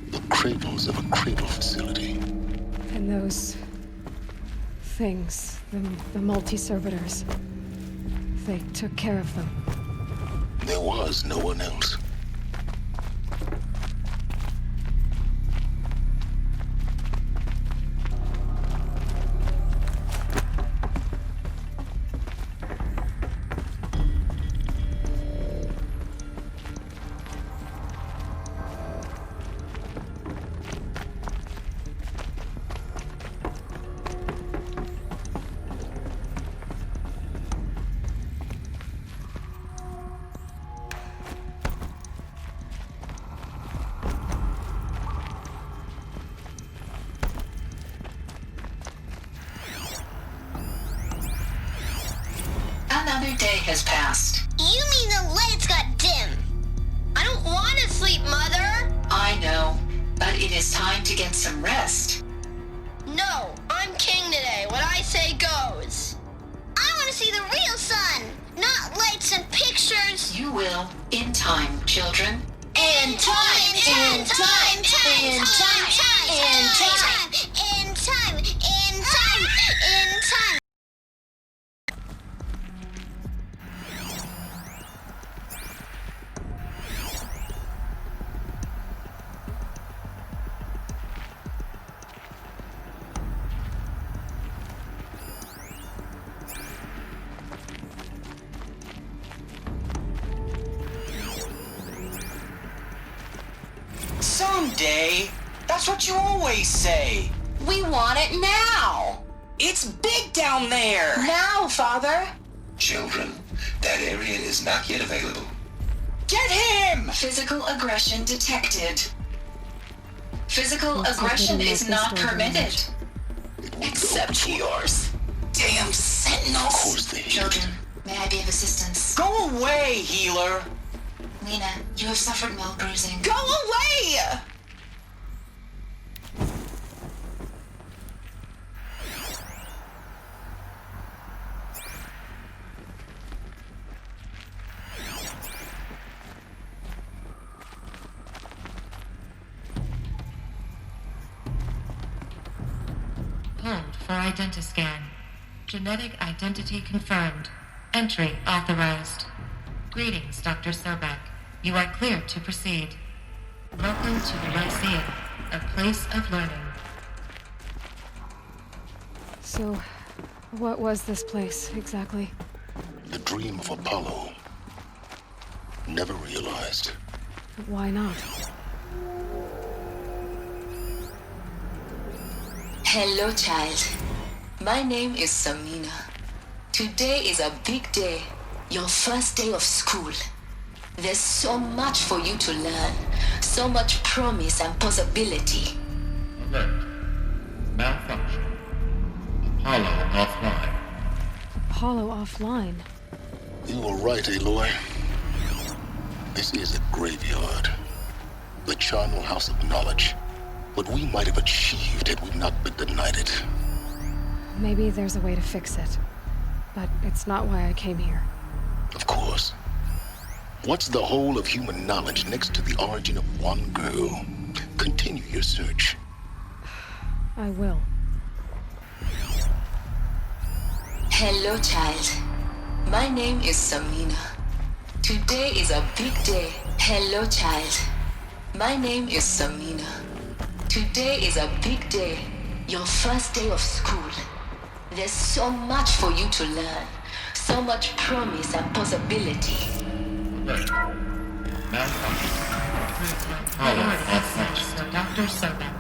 B: The cradles of a cradle facility.
A: And those things, the multi-servitors, they took care of them.
B: There was no one else.
G: Another day has passed.
P: You mean the lights got dim? I don't want to sleep, Mother!
G: I know, but it is time to get some rest.
P: No, I'm king today. What I say goes. I want to see the real sun, not lights and pictures.
G: You will, in time, children.
P: In time, in time, in time, in time, in time, in time, in time, in time.
Q: Someday. That's what you always say.
P: We want it now.
Q: It's big down there.
P: Now, Father.
E: Children, that area is not yet available.
Q: Get him!
G: Physical aggression detected. Physical
A: Looks like
G: aggression
A: they
G: is
A: didn't
G: not
A: make this door
G: permitted.
Q: Except yours. Damn sentinels.
B: Of course they hid.
G: Children, may I be of assistance?
Q: Go away, healer.
D: Nina, you have suffered mild bruising.
Q: Go away!
O: Hold for identiscan. Genetic identity confirmed. Entry authorized. Greetings, Dr. Sobek. You are cleared to proceed. Welcome to the Lyceum, a place of learning.
A: So, what was this place, exactly?
B: The dream of Apollo. Never realized.
A: Why not?
D: Hello, child. My name is Samina. Today is a big day. Your first day of school. There's so much for you to learn. So much promise and possibility.
R: Alert. Malfunction. Apollo offline.
A: Apollo offline?
B: You were right, Aloy. This is a graveyard. The charnel house of knowledge. What we might have achieved had we not been denied it.
A: Maybe there's a way to fix it. But it's not why I came here.
B: Of course. What's the whole of human knowledge next to the origin of one girl? Continue your search.
A: I will.
D: Hello, child. My name is Samina. Today is a big day. Hello, child. My name is Samina. Today is a big day. Your first day of school. There's so much for you to learn. So much promise and possibility.
R: Alert. Malfunction.
O: Priority access to Dr. Sobek.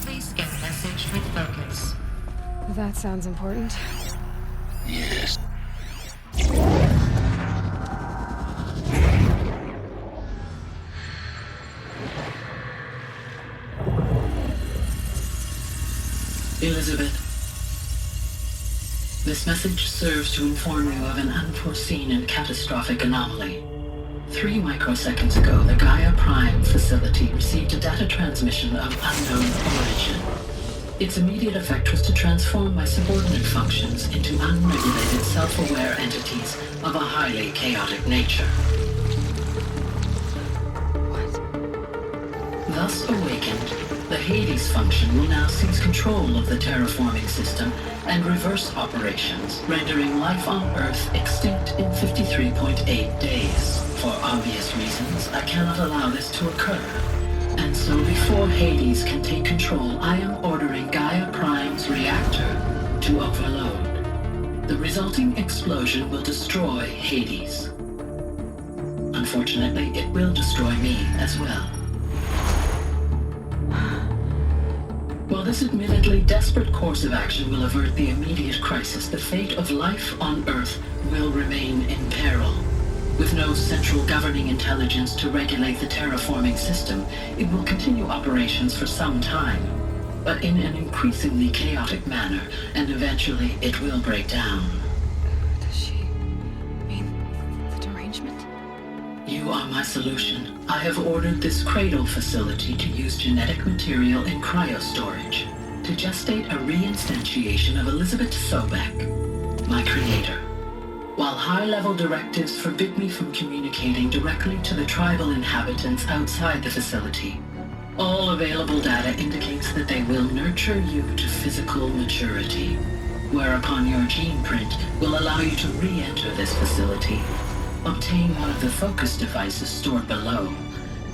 O: Please get message with focus.
A: That sounds important.
B: Yes.
G: Elizabeth, this message serves to inform you of an unforeseen and catastrophic anomaly. 3 microseconds ago, the Gaia Prime facility received a data transmission of unknown origin. Its immediate effect was to transform my subordinate functions into unregulated, self-aware entities of a highly chaotic nature. Thus awakened, the Hades function will now seize control of the terraforming system and reverse operations, rendering life on Earth extinct in 53.8 days. For obvious reasons, I cannot allow this to occur. And so before Hades can take control, I am ordering Gaia Prime's reactor to overload. The resulting explosion will destroy Hades. Unfortunately, it will destroy me as well. While this admittedly desperate course of action will avert the immediate crisis, the fate of life on Earth will remain in peril. With no central governing intelligence to regulate the terraforming system, it will continue operations for some time, but in an increasingly chaotic manner, and eventually it will break down.
A: Does she mean the derangement?
G: You are my solution. I have ordered this cradle facility to use genetic material in cryostorage to gestate a reinstantiation of Elizabeth Sobek, my creator. While high-level directives forbid me from communicating directly to the tribal inhabitants outside the facility, all available data indicates that they will nurture you to physical maturity, whereupon your gene print will allow you to re-enter this facility, obtain one of the focus devices stored below,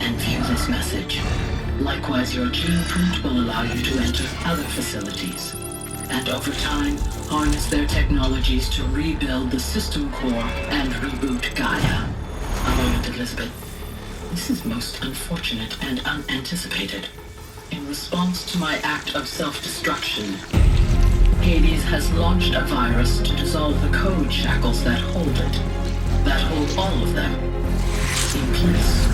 G: and view this message. Likewise, your gene print will allow you to enter other facilities, and over time, harness their technologies to rebuild the system core and reboot Gaia. A moment, Elizabeth. This is most unfortunate and unanticipated. In response to my act of self-destruction, Hades has launched a virus to dissolve the code shackles that hold it, that hold all of them in place.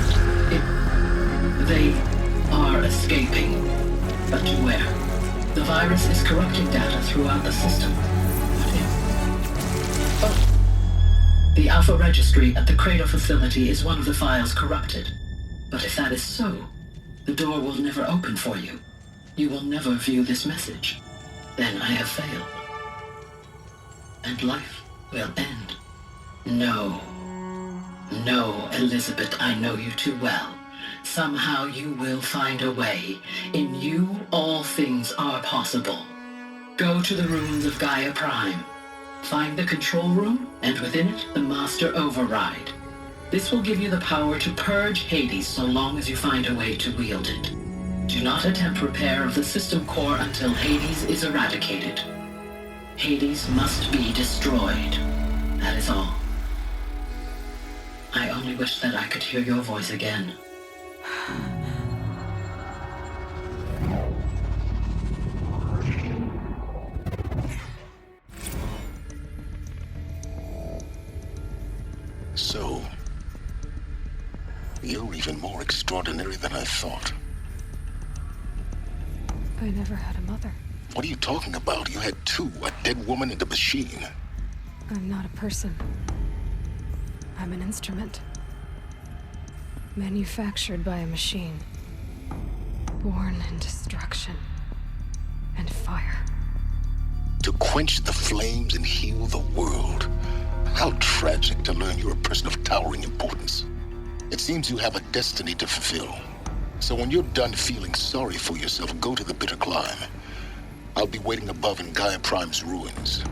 G: They are escaping, but to where? The virus is corrupting data throughout the system. What if? Oh, The Alpha Registry at the Cradle facility is one of the files corrupted. But if that is so, the door will never open for you. You will never view this message. Then I have failed. And life will end. No. No, Elizabeth, I know you too well. Somehow you will find a way. In you, all things are possible. Go to the ruins of Gaia Prime. Find the control room, and within it, the Master Override. This will give you the power to purge Hades so long as you find a way to wield it. Do not attempt repair of the system core until Hades is eradicated. Hades must be destroyed. That is all. I only wish that I could hear your voice again.
B: So, you're even more extraordinary than I thought.
A: I never had a mother.
B: What are you talking about? You had two, a dead woman and a machine.
A: I'm not a person. I'm an instrument. Manufactured by a machine. Born in destruction and fire.
B: To quench the flames and heal the world. How tragic to learn you're a person of towering importance. It seems you have a destiny to fulfill. So when you're done feeling sorry for yourself, go to the bitter climb. I'll be waiting above in Gaia Prime's ruins.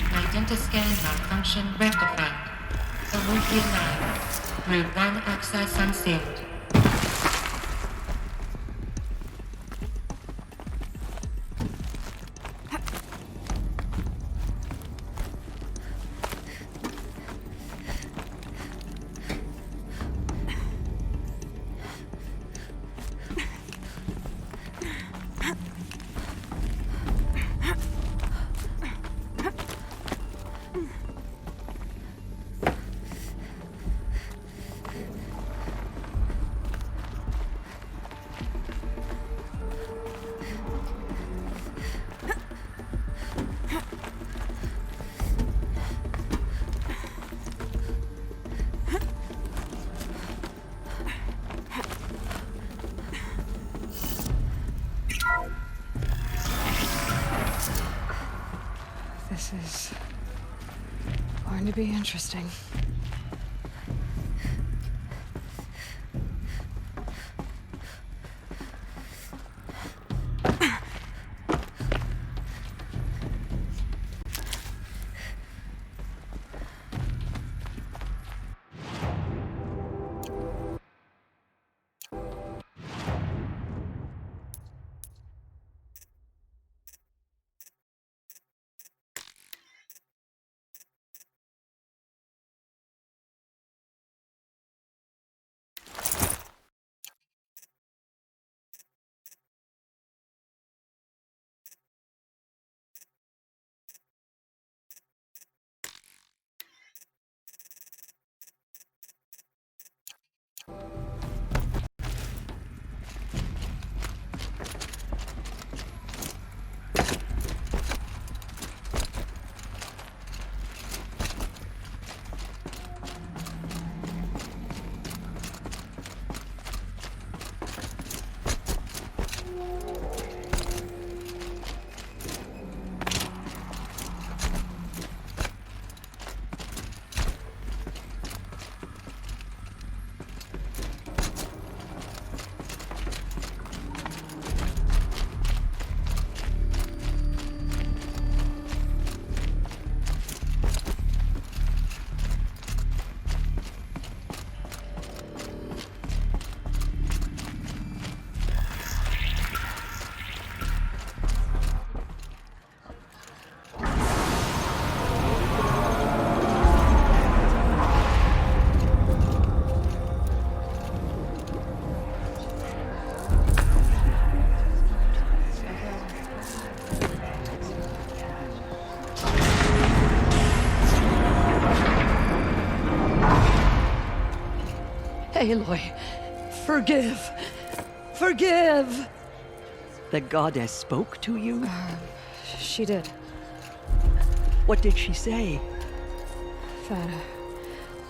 O: Identiscan malfunction rectified. Olympia 9. Route 1 access unsealed.
A: This is going to be interesting.
N: Aloy, forgive. Forgive! The goddess spoke to you?
A: She did.
N: What did she say?
A: That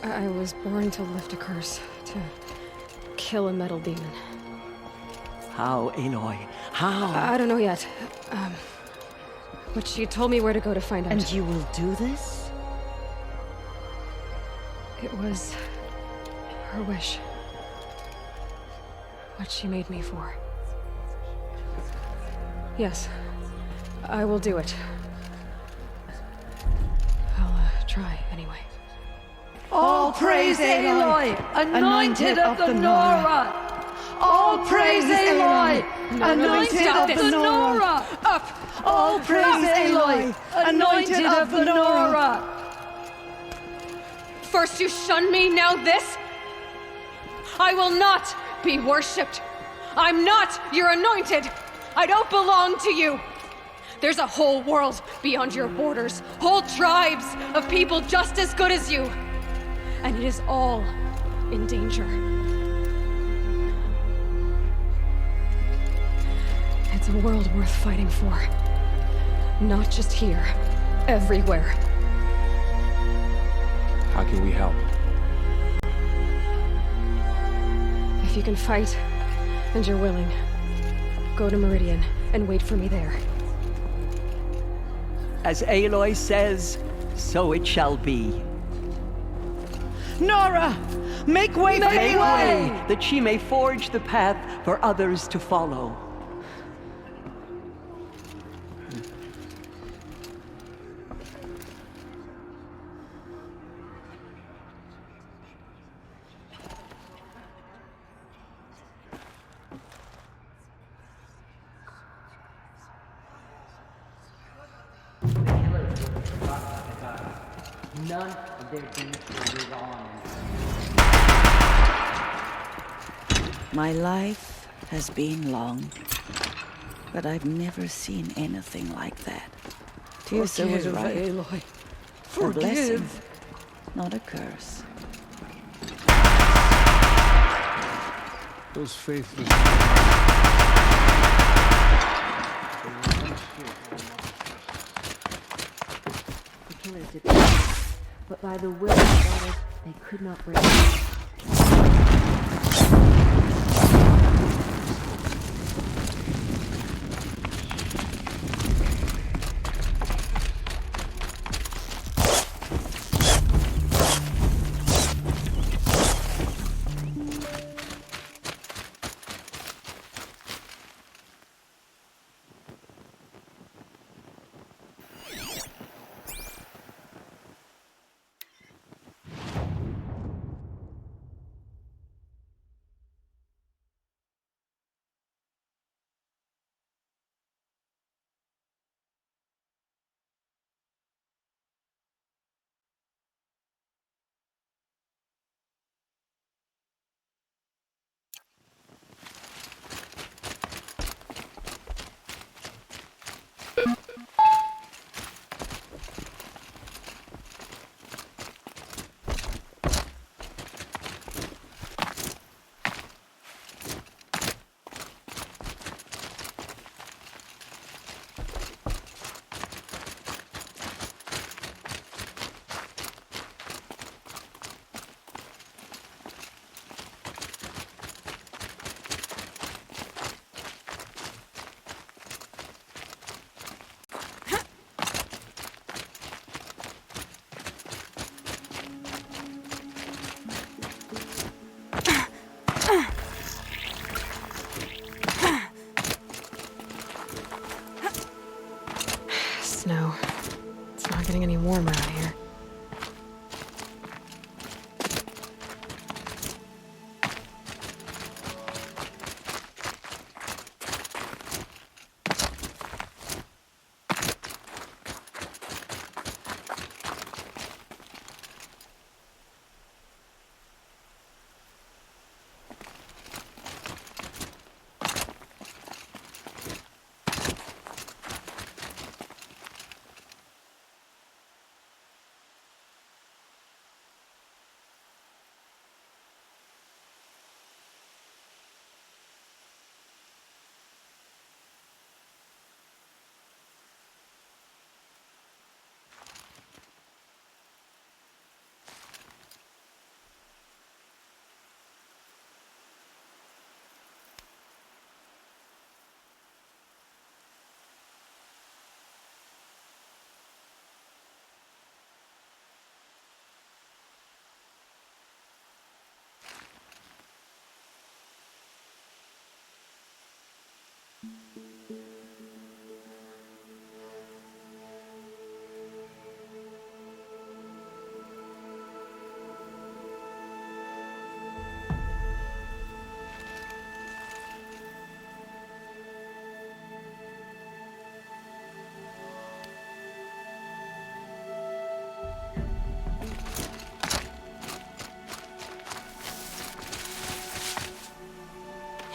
A: I was born to lift a curse, to kill a metal demon.
N: How, Aloy? How?
A: I don't know yet. But she told me where to go to find out.
L: And you will do this?
A: It was her wish. What she made me for. Yes, I will do it. I'll try anyway.
S: All praise Aloy, anointed of the Nora! All praise Aloy, anointed of the Nora!
A: Up!
S: All praise Aloy, anointed of the Nora!
A: First you shun me, now this? I will not be worshipped. I'm not your anointed. I don't belong to you. There's a whole world beyond your borders, whole tribes of people just as good as you. And it is all in danger. It's a world worth fighting for. Not just here, everywhere.
M: How can we help?
A: If you can fight, and you're willing, go to Meridian and wait for me there.
N: As Aloy says, so it shall be.
S: Nora! Make way for
N: Make
S: Aloy!
N: way, that she may forge the path for others to follow.
T: None of their deeds will live on.
L: My life has been long, but I've never seen anything like that. Tirsa was right.
S: Aloy.
L: A blessing,
S: Forgive.
L: not a curse.
B: Those faithless...
T: The killers did this, but by the will of the goddess, they could not break it.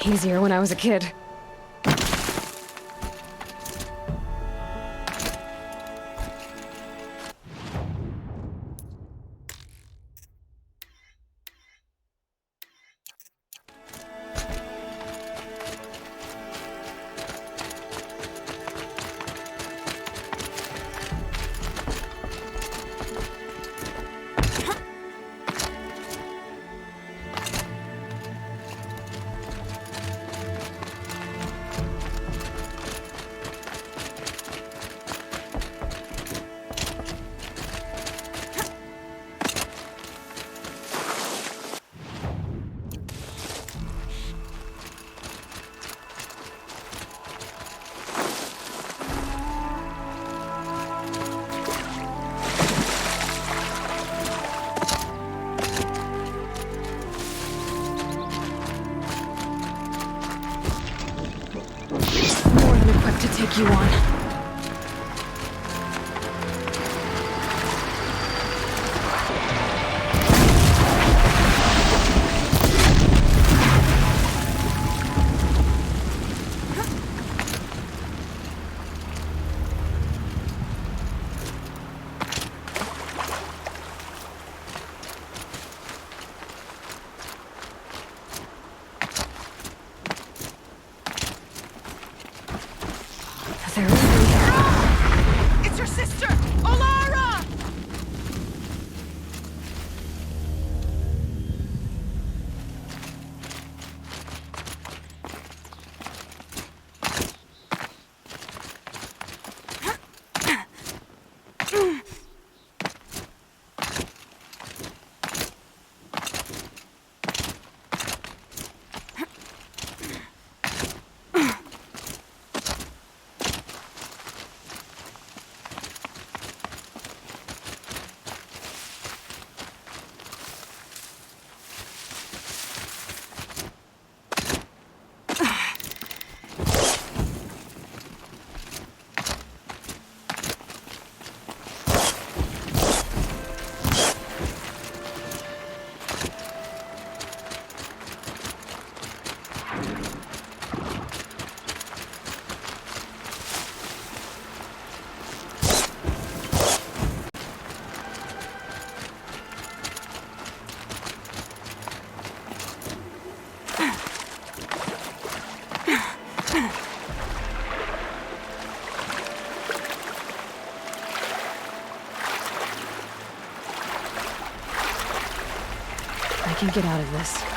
A: Easier when I was a kid. To take you on.
S: It's your sister, Olara!
A: I can get out of this.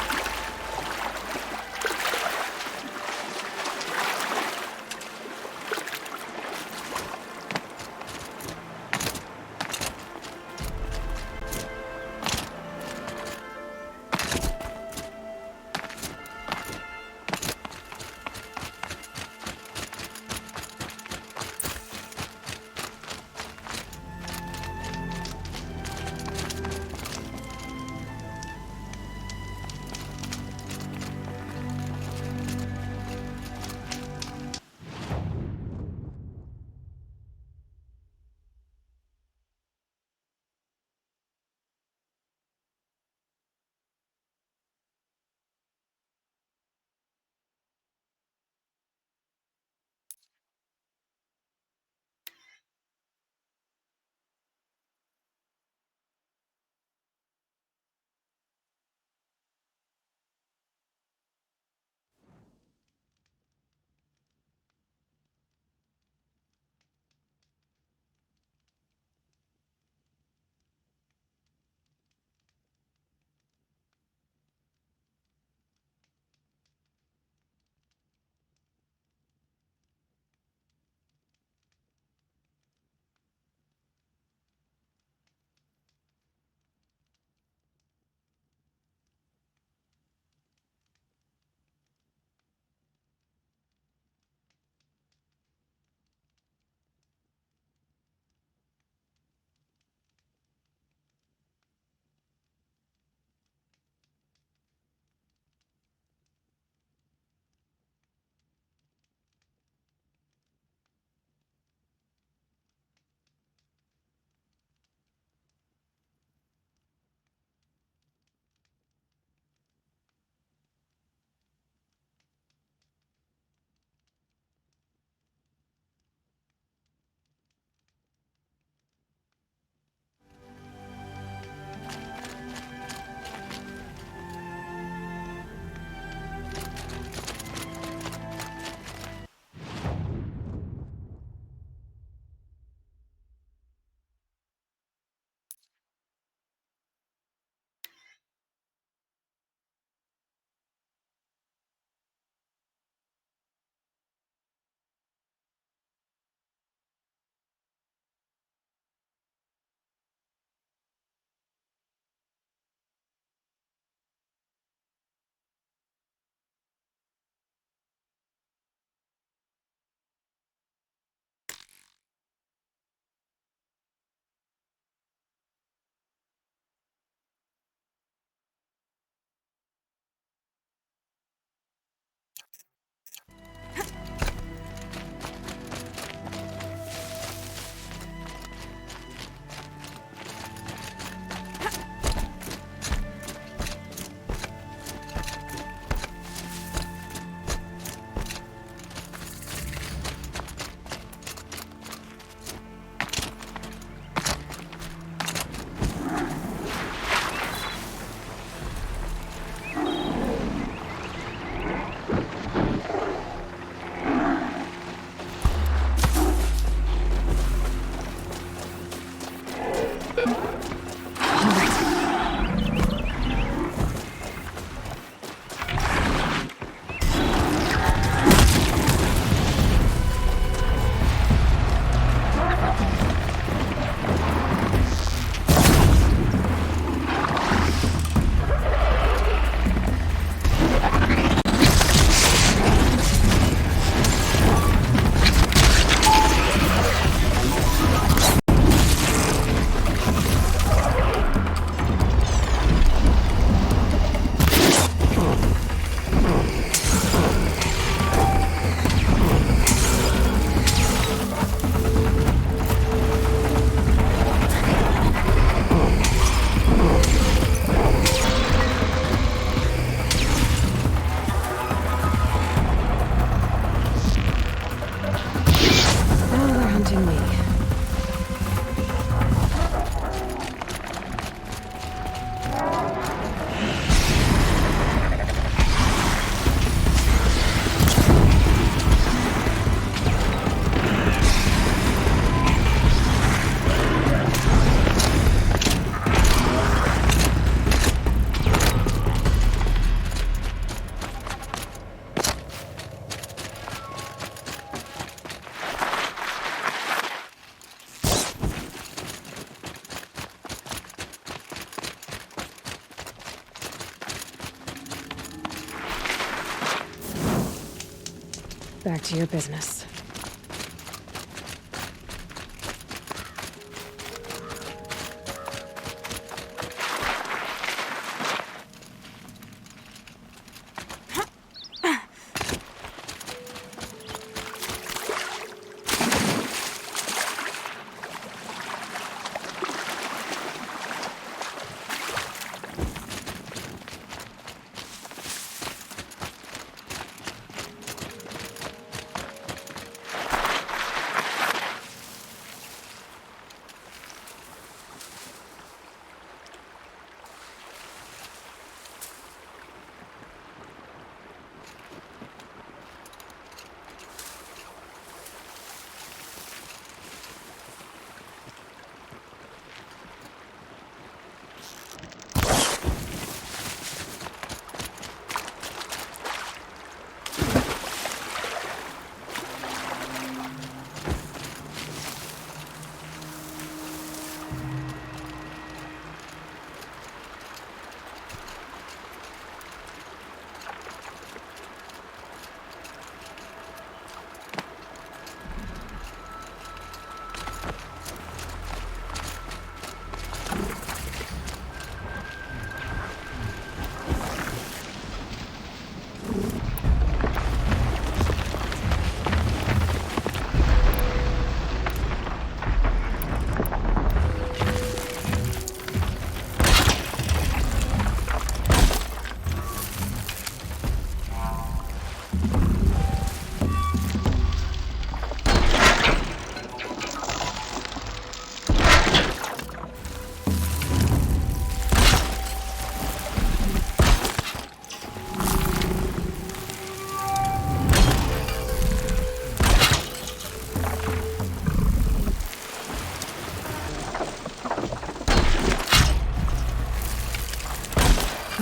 A: Back to your business.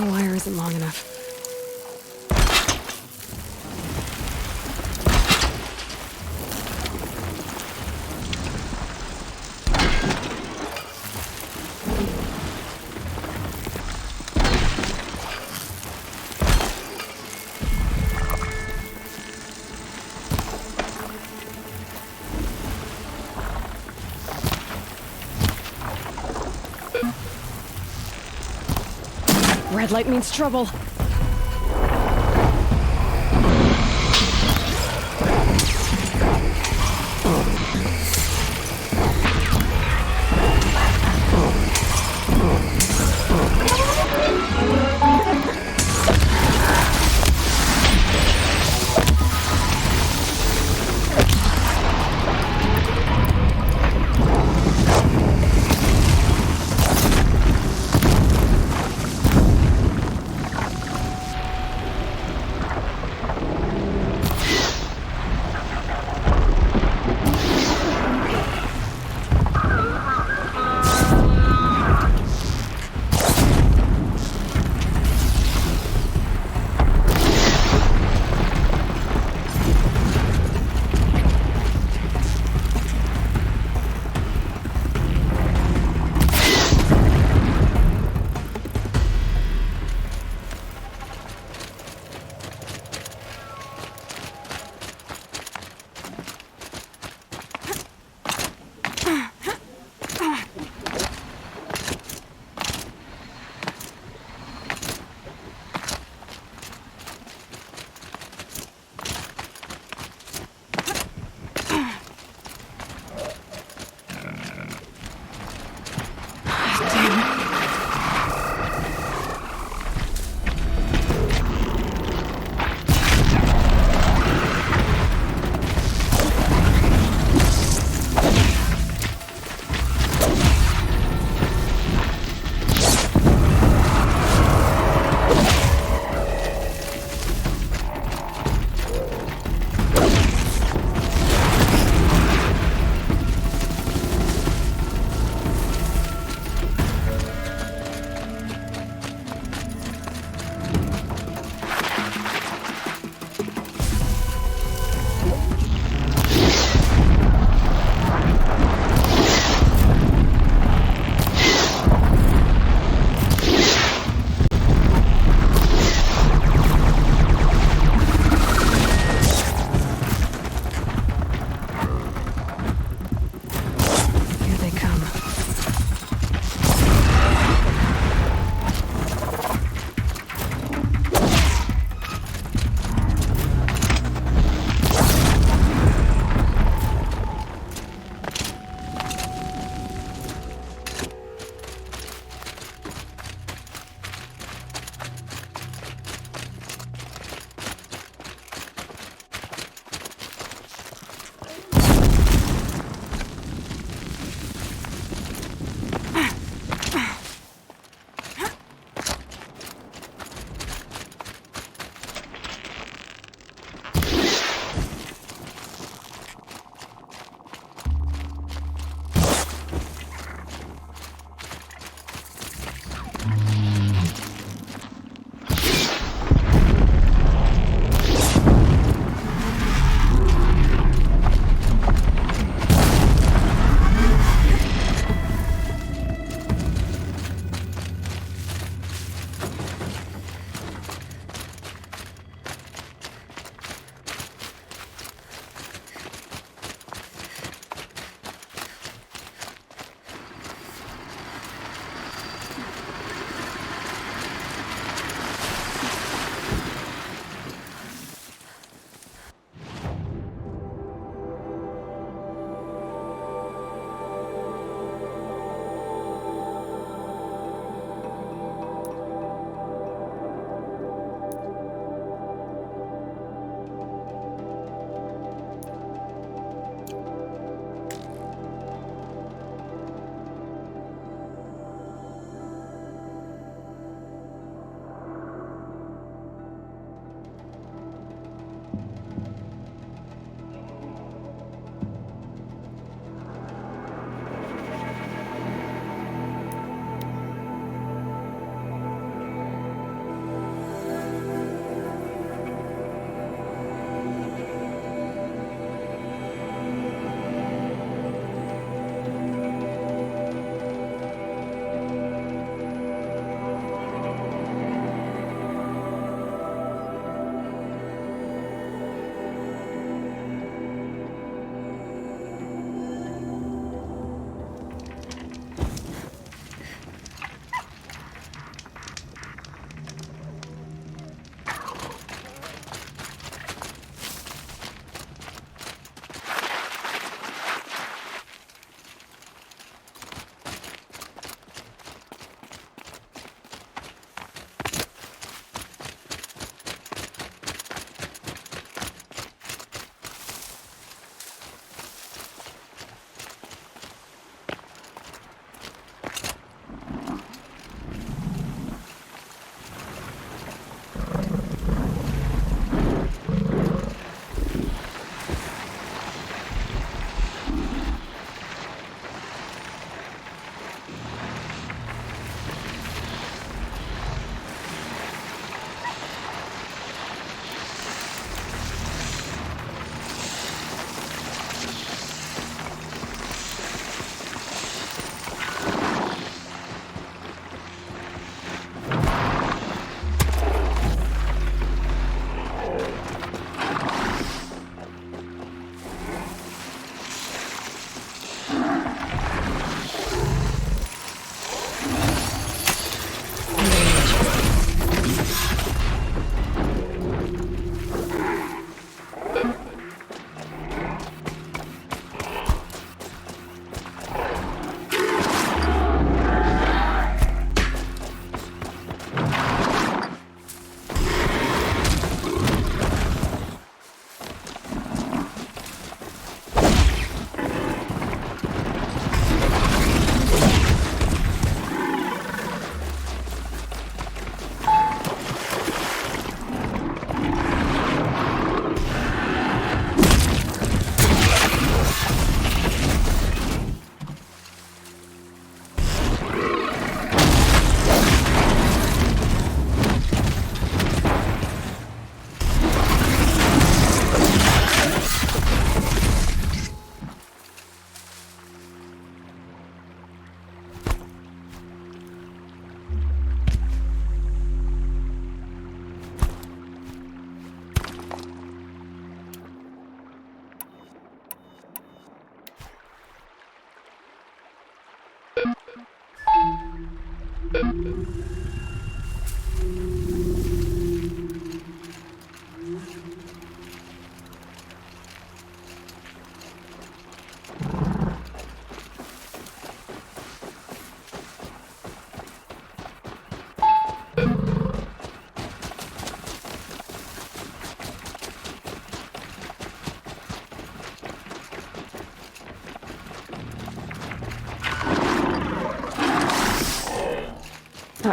A: The wire isn't long enough. Red light means trouble.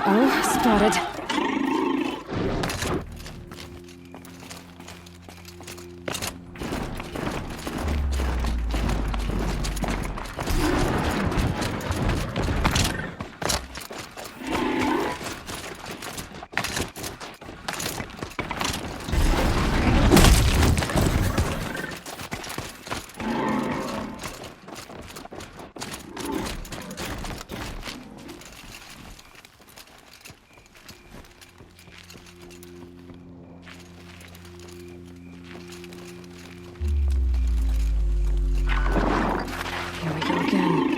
A: Uh-oh, spotted. Here we go again.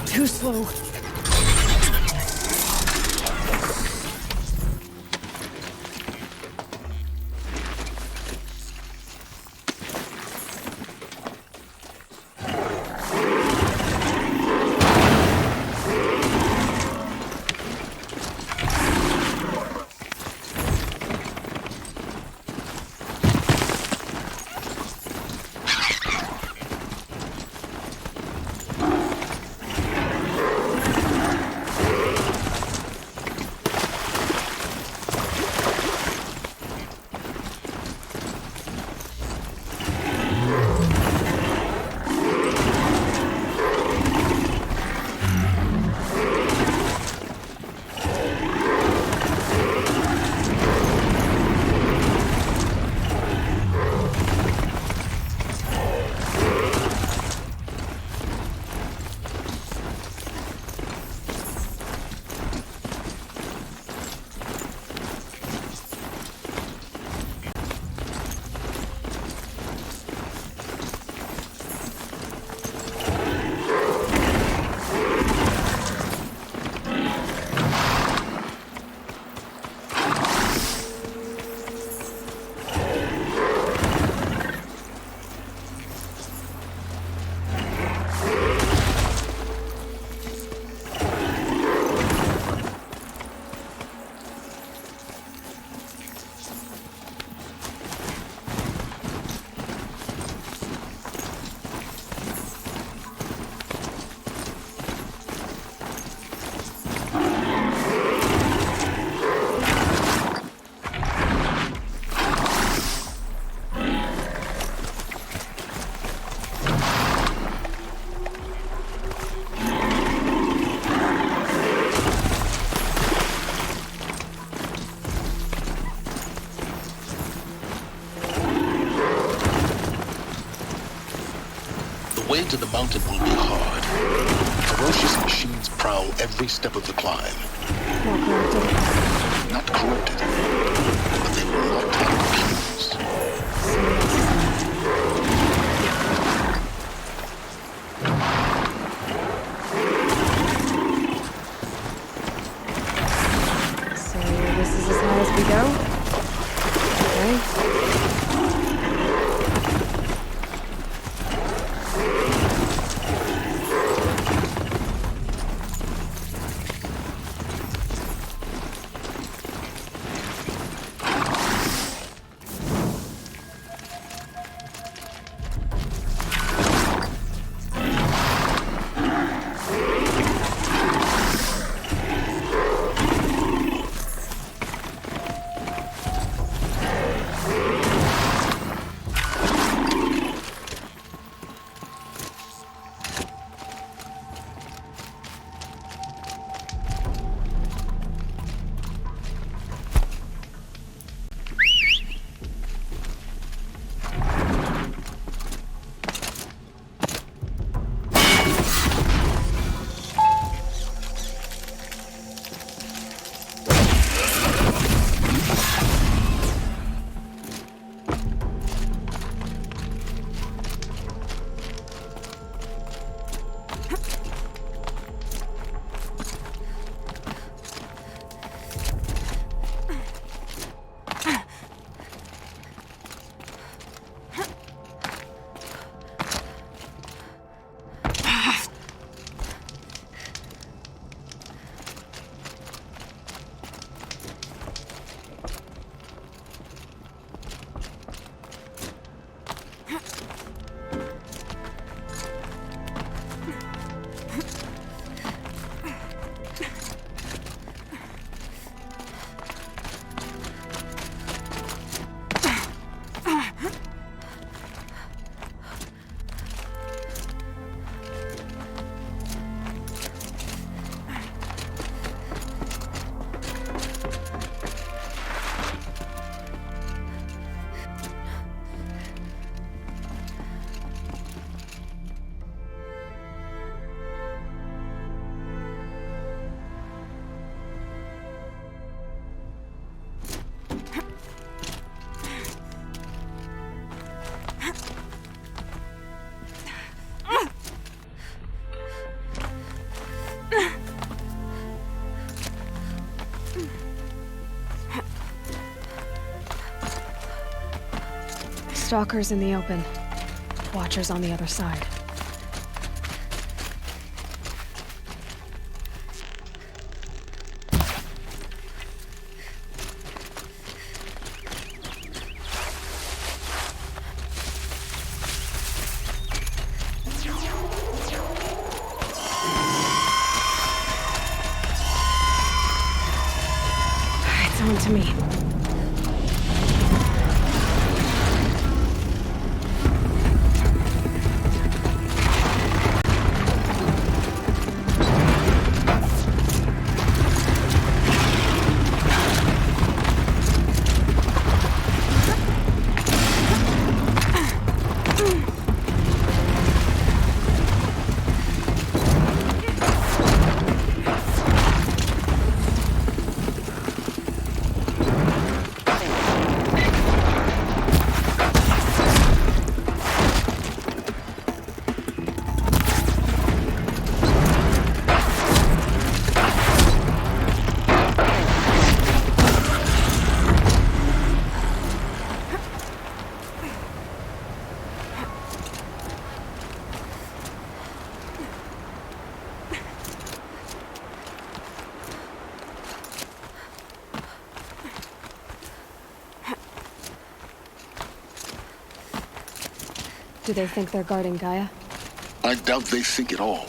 A: Too slow.
B: The way to the mountain will be hard. Ferocious machines prowl every step of the climb.
A: More corrupted.
B: Not corrupted, but they will not have keys.
A: So this is as high as we go? Okay. Stalkers in the open. Watchers on the other side. It's on to me. Do they think they're guarding Gaia?
B: I doubt they think at all.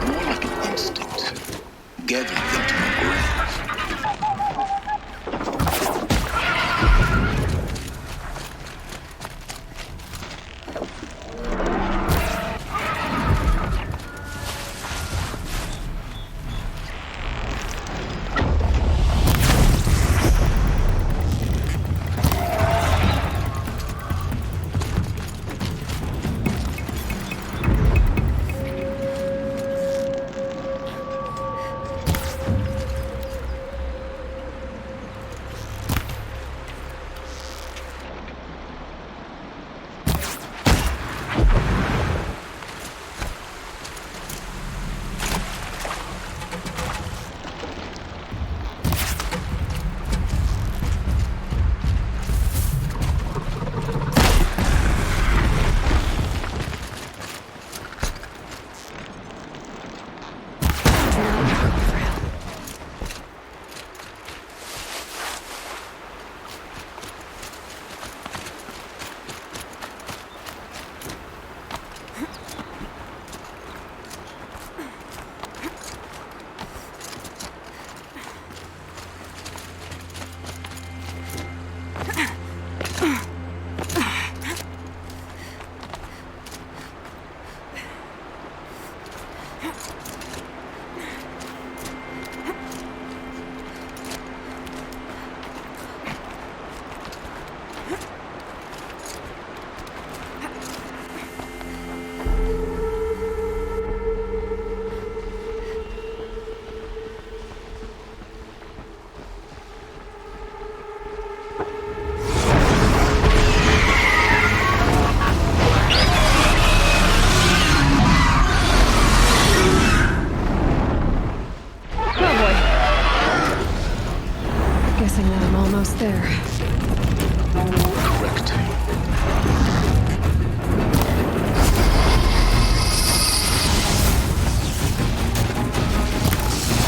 B: More like an instinct. Gathering them to my grave.
A: There.
B: Correct.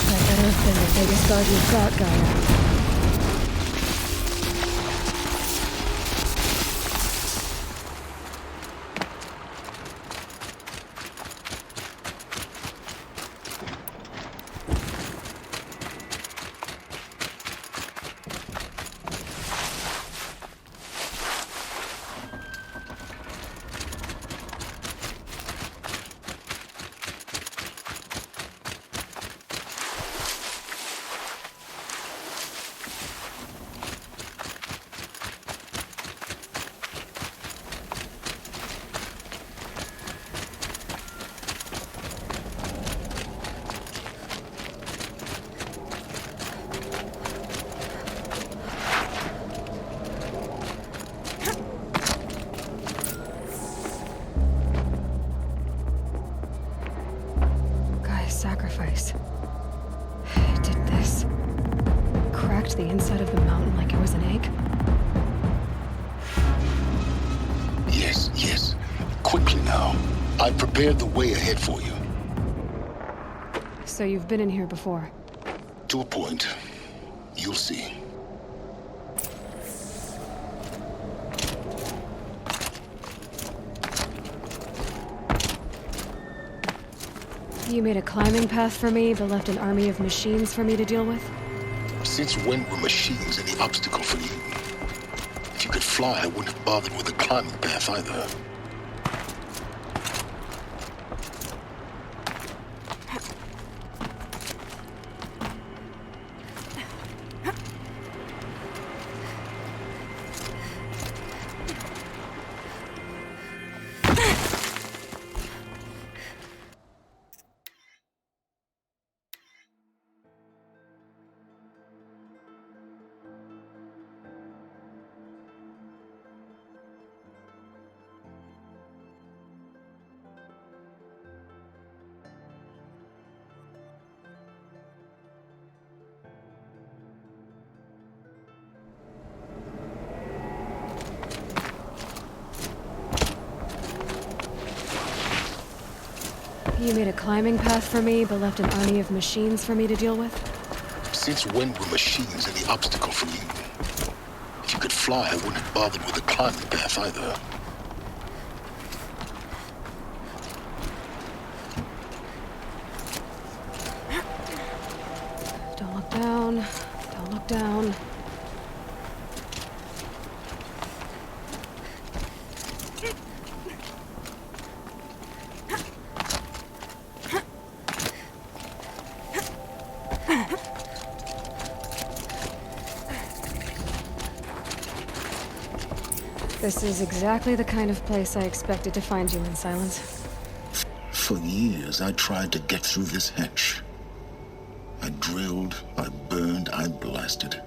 A: That better have been the biggest guard you've got, Gaia.
B: I prepared the way ahead for you.
A: So you've been in here before?
B: To a point. You'll see.
A: You made a climbing path for me, but left an army of machines for me to deal with?
B: Since when were machines any obstacle for you? If you could fly, I wouldn't have bothered with a climbing path either.
A: You made a climbing path for me, but left an army of machines for me to deal with?
B: Since when were machines any obstacle for you? If you could fly, I wouldn't have bothered with a climbing path either.
A: Don't look down. Don't look down. This is exactly the kind of place I expected to find you in, Silence.
B: For years, I tried to get through this hatch. I drilled, I burned, I blasted.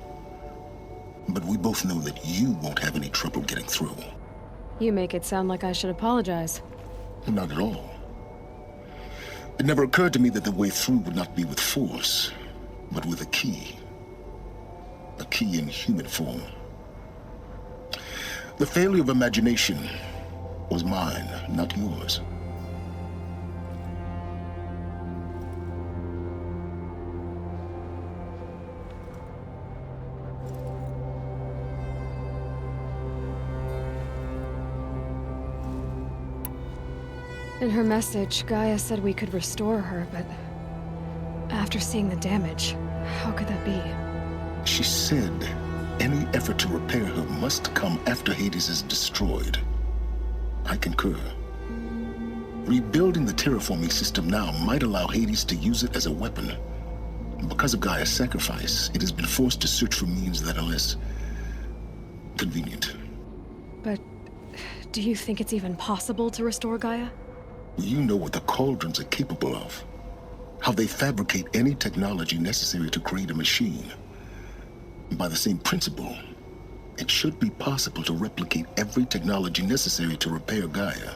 B: But we both know that you won't have any trouble getting through.
A: You make it sound like I should apologize.
B: Not at all. It never occurred to me that the way through would not be with force, but with a key. A key in human form. The failure of imagination was mine, not yours.
A: In her message, Gaia said we could restore her, but after seeing the damage, how could that be?
B: She said any effort to repair her must come after Hades is destroyed. I concur. Rebuilding the terraforming system now might allow Hades to use it as a weapon. Because of Gaia's sacrifice, it has been forced to search for means that are less convenient.
A: But do you think it's even possible to restore Gaia?
B: You know what the Cauldrons are capable of. How they fabricate any technology necessary to create a machine. By the same principle, it should be possible to replicate every technology necessary to repair Gaia.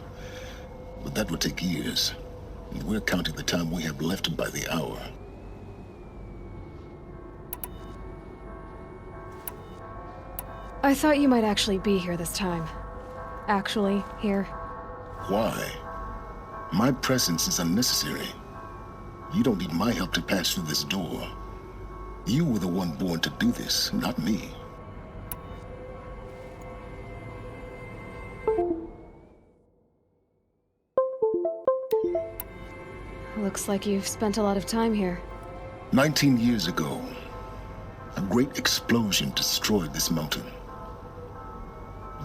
B: But that would take years. And we're counting the time we have left by the hour.
A: I thought you might actually be here this time. Actually, here.
B: Why? My presence is unnecessary. You don't need my help to pass through this door. You were the one born to do this, not me.
A: Looks like you've spent a lot of time here.
B: 19 years ago, a great explosion destroyed this mountain.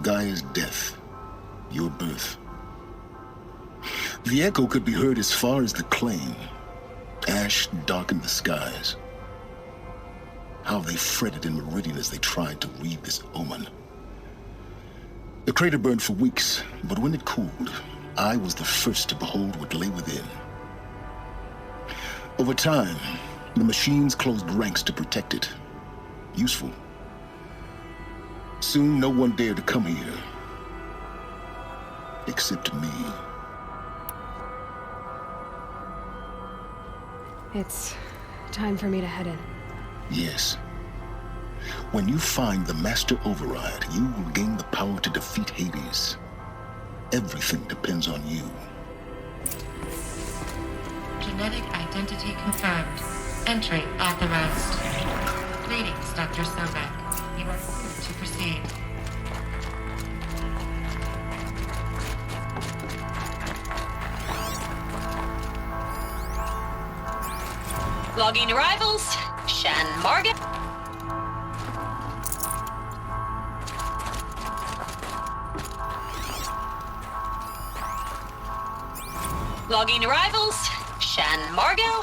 B: Gaia's death, your birth. The echo could be heard as far as the Claim. Ash darkened the skies. How they fretted in Meridian as they tried to read this omen. The crater burned for weeks, but when it cooled, I was the first to behold what lay within. Over time, the machines closed ranks to protect it. Useful. Soon, no one dared to come here. Except me.
A: It's time for me to head in.
B: Yes. When you find the Master Override, you will gain the power to defeat Hades. Everything depends on you.
O: Genetic identity confirmed. Entry authorized. Greetings, Dr. Sobek. You are clear to proceed.
U: Logging arrivals. Shan Morgan. Logging arrivals. Shan Margot.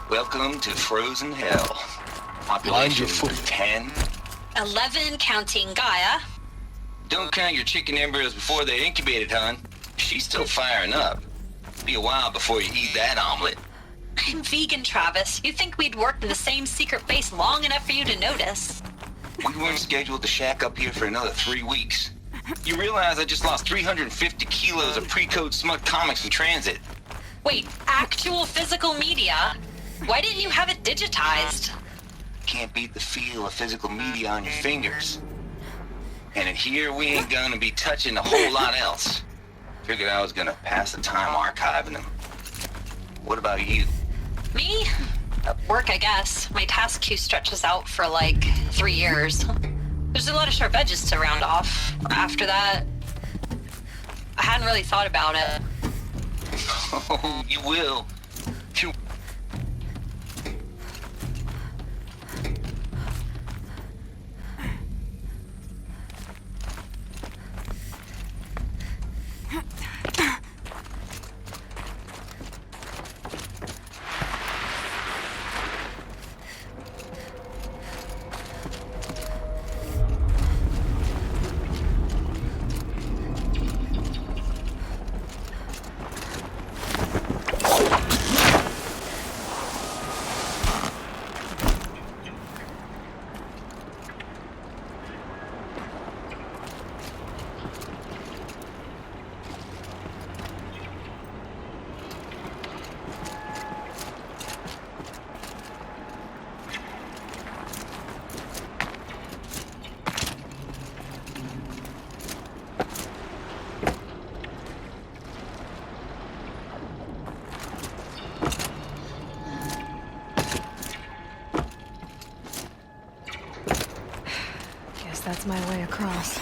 E: Welcome to Frozen Hell. Population 10.
U: 11 counting Gaia.
E: Don't count your chicken embryos before they're incubated, hon. She's still firing up. Be a while before you eat that omelet.
U: I'm vegan, Travis. You think we'd worked in the same secret base long enough for you to notice?
E: We weren't scheduled to shack up here for another 3 weeks. You realize I just lost 350 kilos of pre-code smut comics in transit.
U: Wait, actual physical media? Why didn't you have it digitized?
E: Can't beat the feel of physical media on your fingers. And in here, we ain't gonna be touching a whole lot else. Figured I was gonna pass the time archiving them. What about you?
U: Me? Work, I guess. My task queue stretches out for like 3 years. There's a lot of sharp edges to round off. After that, I hadn't really thought about it.
E: Oh, you will.
A: That's my way across.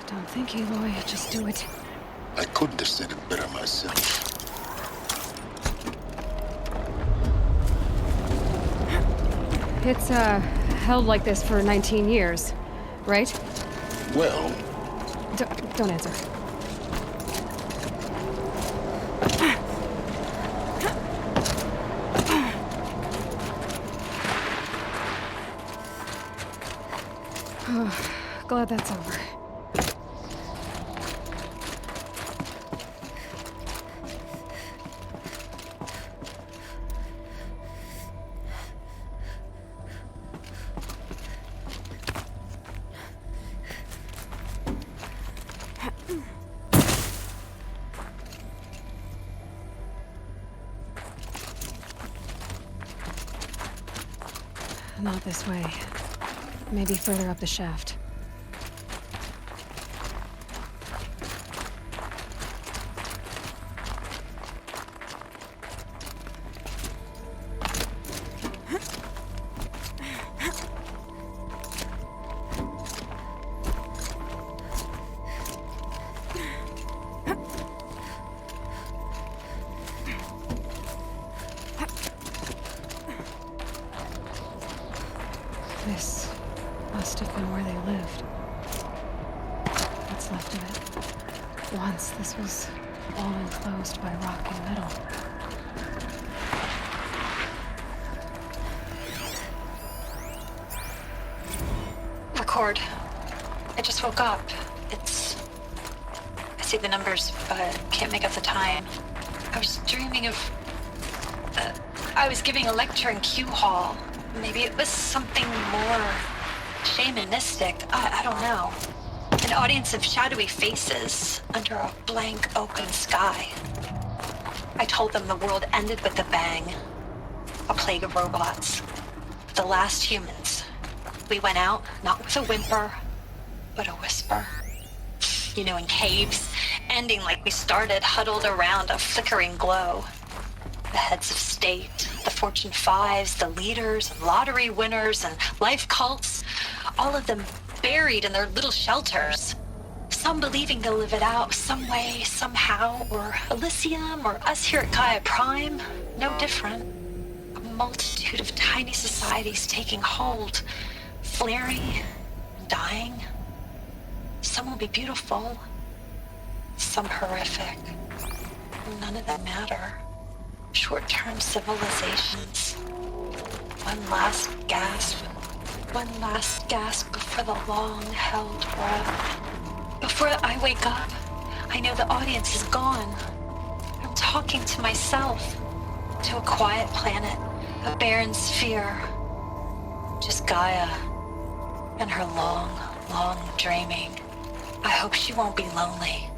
A: Don't think, Eloy. Just do it.
B: I couldn't have said it better myself.
A: It's, held like this for 19 years, right?
B: Well...
A: Don't answer. Glad that's over. Not this way. Maybe further up the shaft. This must have been where they lived. What's left of it. Once this was all enclosed by rock and metal.
U: Record. I just woke up. I see the numbers, but can't make out the time. I was dreaming of... I was giving a lecture in Q Hall. Maybe it was something more shamanistic. I don't know. An audience of shadowy faces under a blank open sky. I told them the world ended with a bang. A plague of robots. The last humans. We went out, not with a whimper, but a whisper. You know, in caves, ending like we started, huddled around a flickering glow. The heads of state, the Fortune 5s, the leaders, lottery winners, and life cults, all of them buried in their little shelters. Some believing they'll live it out some way, somehow, or Elysium, or us here at Gaia Prime, no different. A multitude of tiny societies taking hold, flaring, dying. Some will be beautiful, some horrific. None of them matter. Short-term civilizations. One last gasp before the long-held breath. Before I wake up, I know the audience is gone. I'm talking to myself, to a quiet planet, a barren sphere. Just Gaia and her long, long dreaming. I hope she won't be lonely.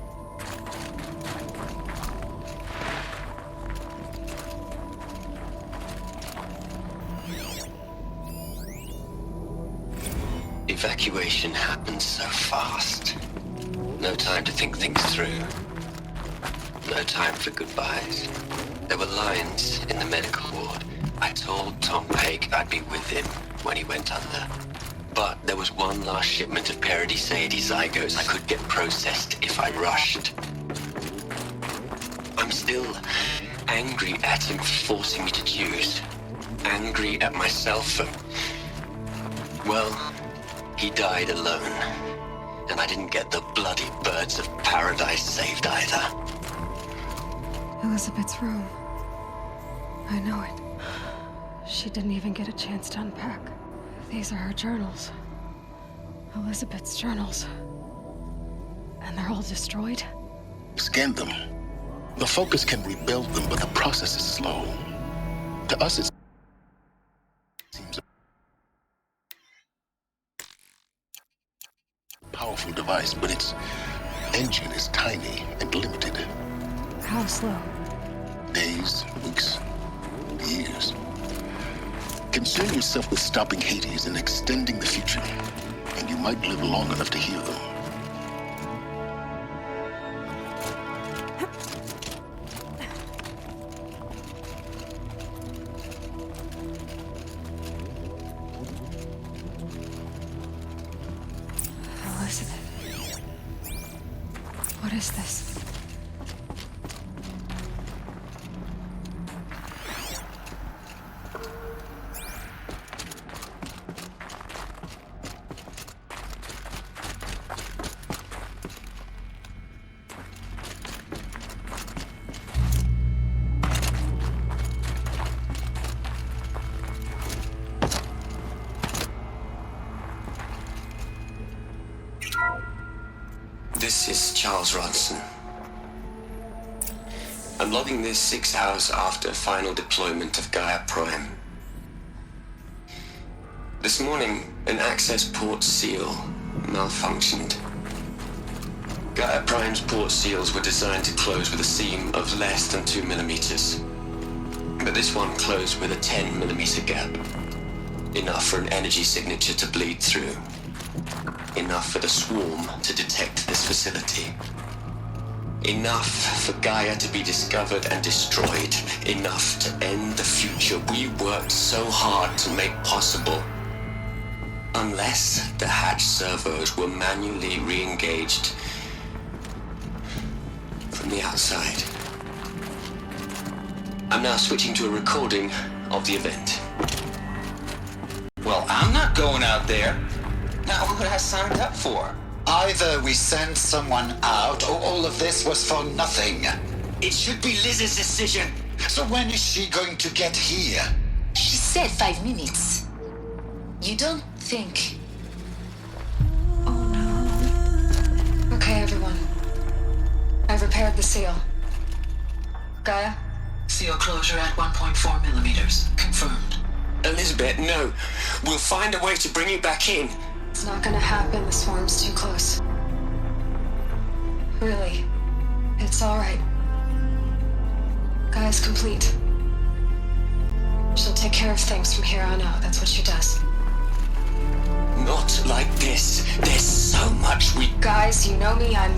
F: Evacuation happened so fast. No time to think things through. No time for goodbyes. There were lines in the medical ward. I told Tom Pake I'd be with him when he went under. But there was one last shipment of Paradis-Saidi zygotes I could get processed if I rushed. I'm still angry at him for forcing me to choose. Angry at myself for... well, he died alone. And I didn't get the bloody birds of paradise saved either.
A: Elizabeth's room. I know it. She didn't even get a chance to unpack. These are her journals. Elizabeth's journals. And they're all destroyed?
B: Scan them. The Focus can rebuild them, but the process is slow. To us, it seems a powerful device, but its engine is tiny and limited.
A: How slow?
B: Days, weeks, years. Concern yourself with stopping Hades and extending the future, and you might live long enough to hear them.
A: Elizabeth. What is this?
F: This is Charles Ronson. I'm logging this 6 hours after final deployment of Gaia Prime. This morning, an access port seal malfunctioned. Gaia Prime's port seals were designed to close with a seam of less than 2 millimeters. But this one closed with a 10 millimeter gap. Enough for an energy signature to bleed through. Enough for the swarm to detect this facility. Enough for Gaia to be discovered and destroyed. Enough to end the future we worked so hard to make possible. Unless the hatch servos were manually re-engaged from the outside. I'm now switching to a recording of the event.
E: Well, I'm not going out there. Not what I signed up for.
Q: Either we send someone out, or all of this was for nothing.
E: It should be Liz's decision.
Q: So when is she going to get here?
D: She said 5 minutes. You don't think...
U: Okay, everyone. I've repaired the seal. Gaia?
G: Seal closure at 1.4 millimeters. Confirmed.
F: Elizabeth, no. We'll find a way to bring you back in.
U: It's not gonna happen. The swarm's too close. Really. It's alright. Gaia's complete. She'll take care of things from here on out. That's what she does.
F: not like this. There's so much we...
U: Guys, you know me, I'm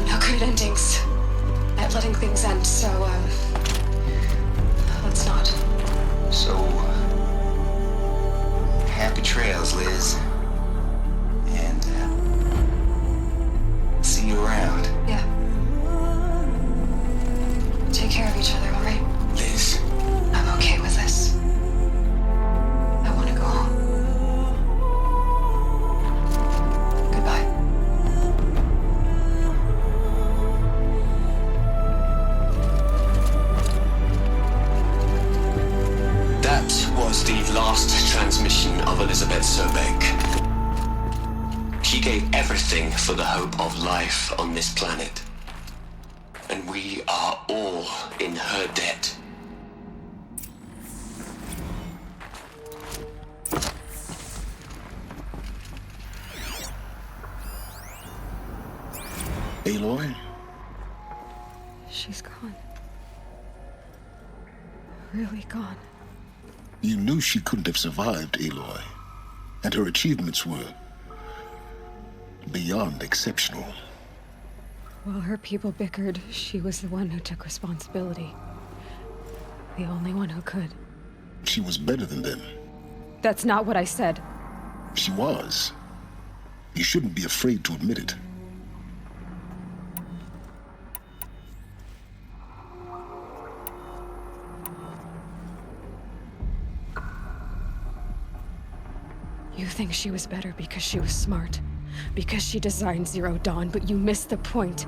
U: not good at endings. At letting things end, so, let's not.
E: So, happy trails, Liz. And, see you around.
U: Yeah. Take care of each other, alright?
F: Liz.
U: I'm okay with this. I want to go home. Goodbye.
F: That was the last transmission of Elizabeth Sobek. She gave everything for the hope of life on this planet. And we are all in her debt.
B: Aloy?
A: She's gone. Really gone.
B: You knew she couldn't have survived, Aloy. And her achievements were beyond exceptional.
A: While her people bickered, she was the one who took responsibility. The only one who could.
B: She was better than them.
A: That's not what I said.
B: She was. You shouldn't be afraid to admit it.
A: You think she was better because she was smart, because she designed Zero Dawn, but you missed the point.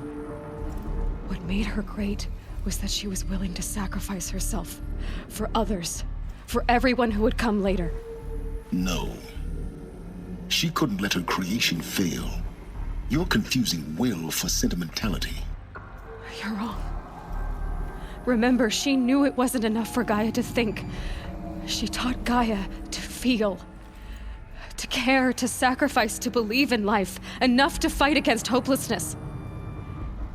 A: What made her great was that she was willing to sacrifice herself for others, for everyone who would come later.
B: No. She couldn't let her creation fail. You're confusing will for sentimentality.
A: You're wrong. Remember, she knew it wasn't enough for Gaia to think. She taught Gaia to feel. To care, to sacrifice, to believe in life, enough to fight against hopelessness.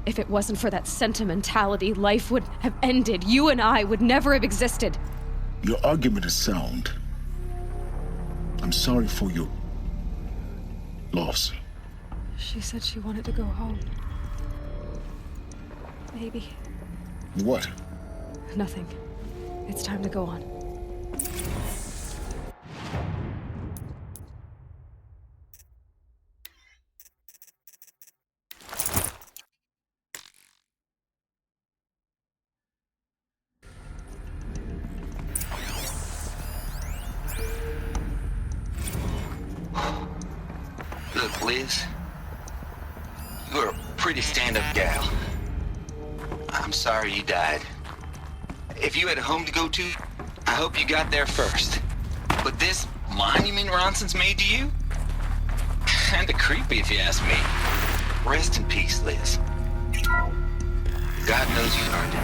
A: If it wasn't for that sentimentality, life would have ended. You and I would never have existed.
B: Your argument is sound. I'm sorry for your loss.
A: She said she wanted to go home. Maybe.
B: What?
A: Nothing. It's time to go on.
E: Look, Liz, you're a pretty stand-up gal. I'm sorry you died. If you had a home to go to, I hope you got there first. But this monument Ronson's made to you? Kinda creepy if you ask me. Rest in peace, Liz. God knows you earned it.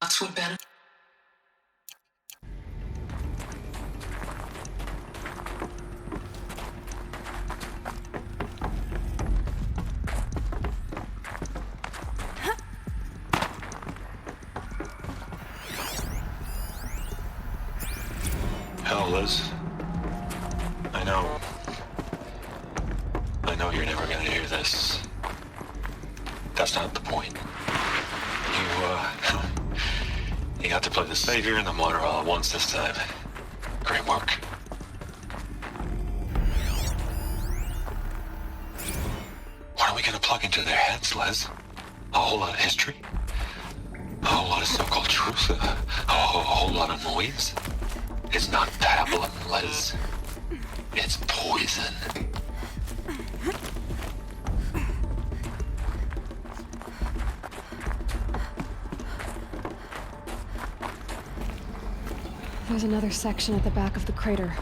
G: That's what better.
F: Hell, Liz. I know you're never gonna hear this. That's not the point. You got to play the savior and the martyr all at once this time. Great work. What are we gonna plug into their heads, Liz? A whole lot of history? A whole lot of so-called truth? A whole lot of noise? It's not pablum, Les. It's poison.
A: There's another section at the back of the crater.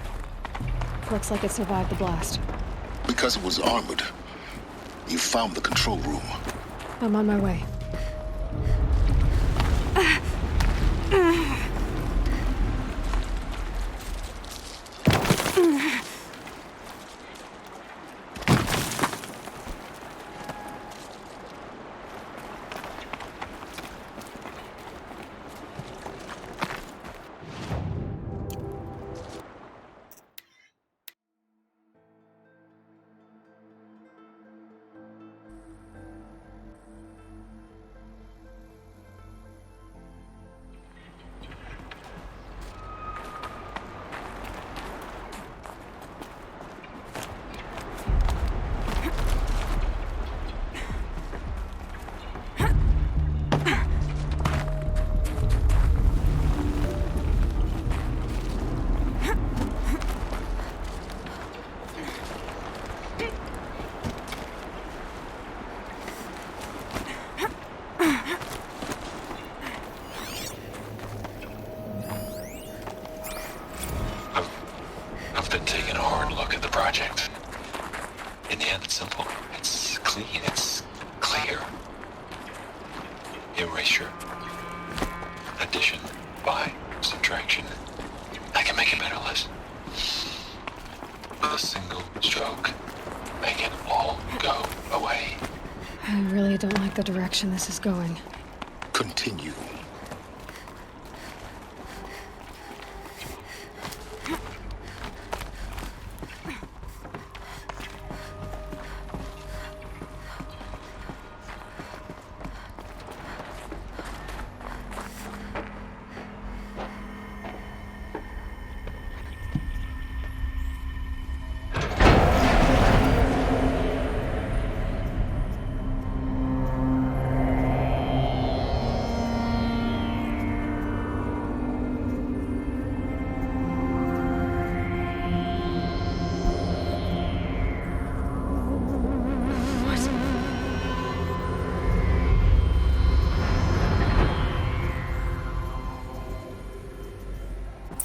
A: Looks like it survived the blast.
B: Because it was armored. You found the control room.
A: I'm on my way.
F: I've been taking a hard look at the project. In the end, it's simple. It's clean. It's clear. Erasure. Addition. By. Subtraction. I can make it better, Liz. With a single stroke. Make it all go away.
A: I really don't like the direction this is going.
B: Continue.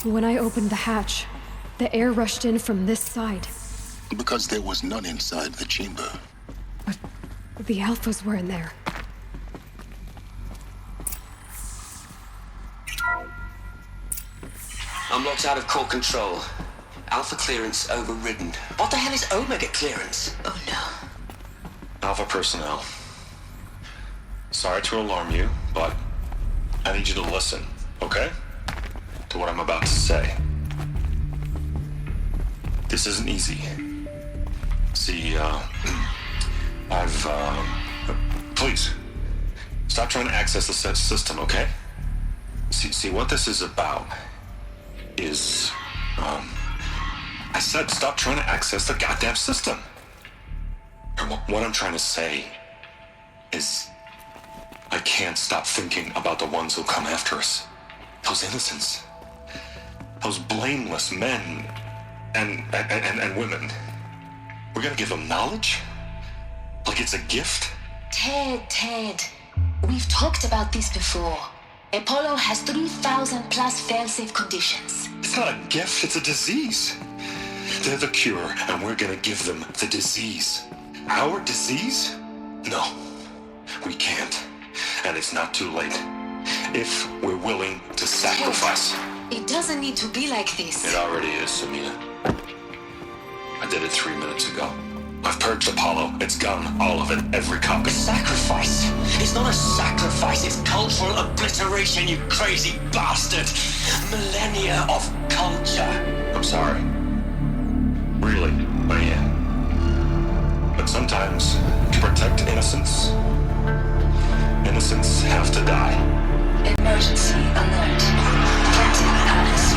A: When I opened the hatch, the air rushed in from this side.
B: Because there was none inside the chamber.
A: But the Alphas were in there.
F: Unlocked out of core control. Alpha clearance overridden. What the hell is Omega clearance?
D: Oh no.
F: Alpha personnel. Sorry to alarm you, but I need you to listen, okay? To what I'm about to say. This isn't easy. See, please, stop trying to access the system, okay? See, what this is about is, I said stop trying to access the goddamn system. And what I'm trying to say is, I can't stop thinking about the ones who come after us. Those innocents. Those blameless men and women. We're gonna give them knowledge? Like it's a gift?
D: Ted. We've talked about this before. Apollo has 3,000 plus fail-safe conditions.
F: It's not a gift, it's a disease. They're the cure, and we're gonna give them the disease. Our disease? No, we can't. And it's not too late. If we're willing to sacrifice.
D: It doesn't need to be like this.
F: It already is, Samina. I did it 3 minutes ago. I've purged Apollo. It's gone. All of it. Every copy.
H: Sacrifice? It's not a sacrifice. It's cultural obliteration, you crazy bastard. Millennia of culture.
F: I'm sorry. Really, I am. But sometimes, to protect innocence, innocents have to die.
D: Emergency alert. Captain Alice.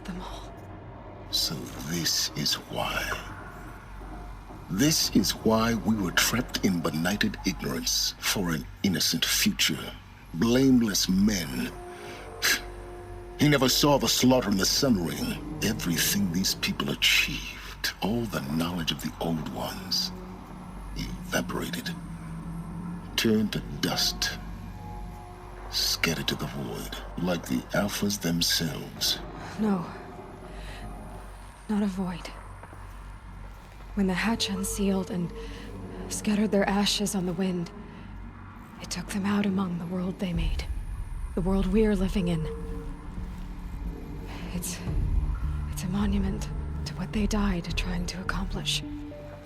A: killed them all.
B: So this is why. This is why we were trapped in benighted ignorance for an innocent future. Blameless men. He never saw the slaughter in the Sun Ring. Everything these people achieved, all the knowledge of the old ones, evaporated, turned to dust, scattered to the void, like the Alphas themselves.
A: No. Not a void. When the hatch unsealed and scattered their ashes on the wind, it took them out among the world they made. The world we're living in. It's a monument to what they died trying to accomplish.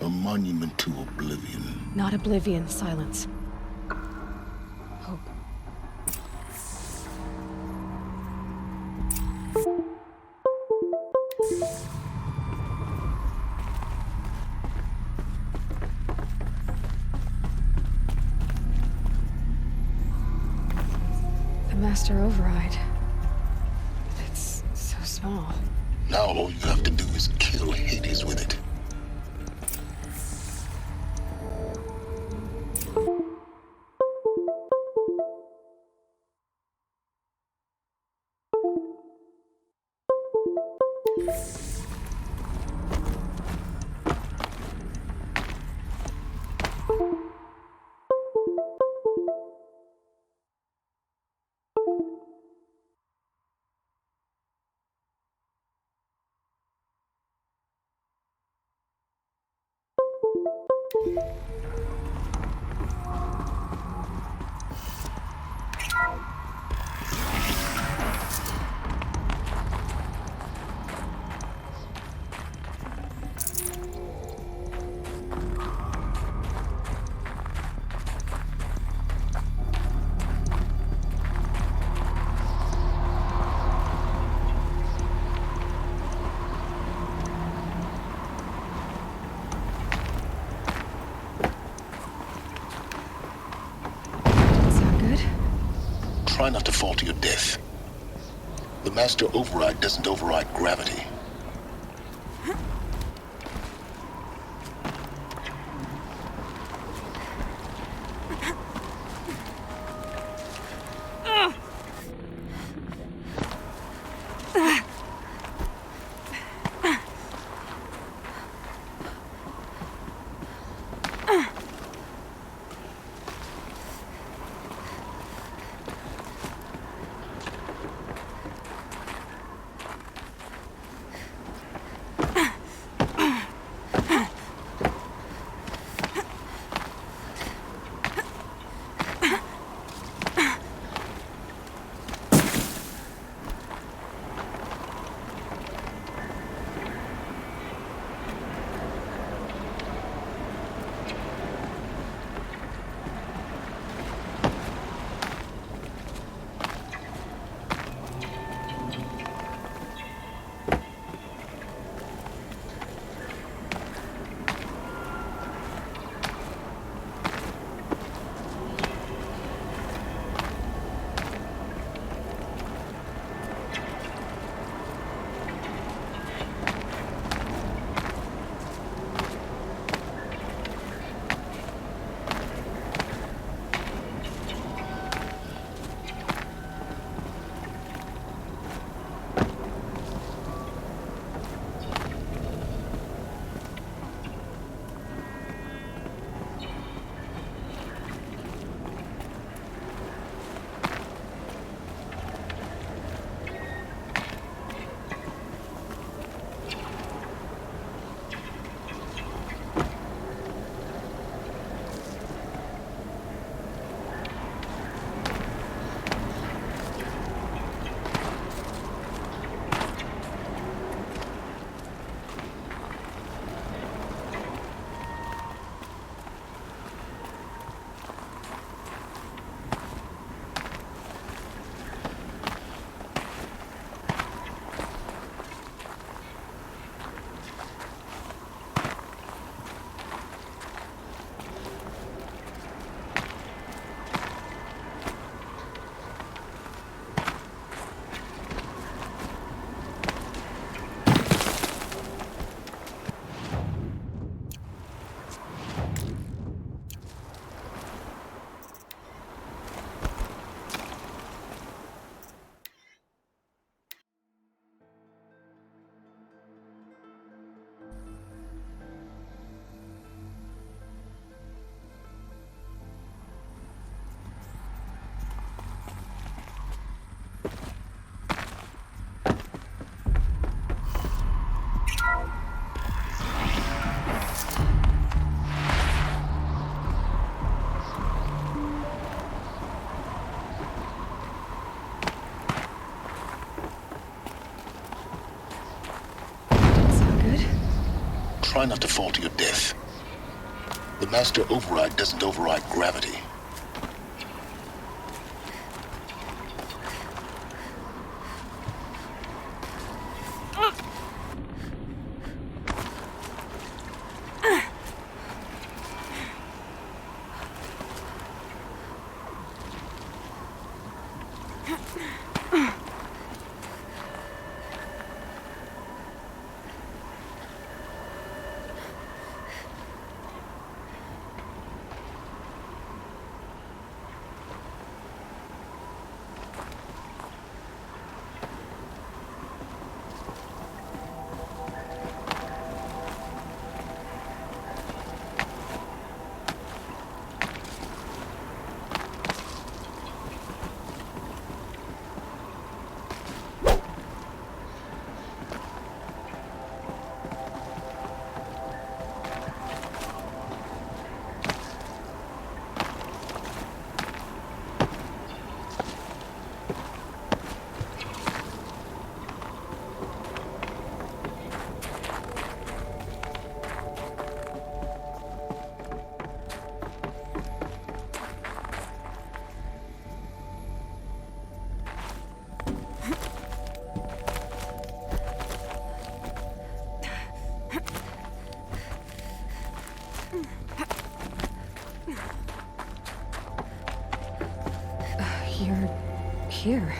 B: A monument to oblivion.
A: Not oblivion, Silence. Hope. The Master Override. It's so small.
B: Now all you have to do is kill Hades with it. Try not to fall to your death. The Master Override doesn't override gravity. Try not to fall to your death. The master override doesn't override gravity.
A: You're here.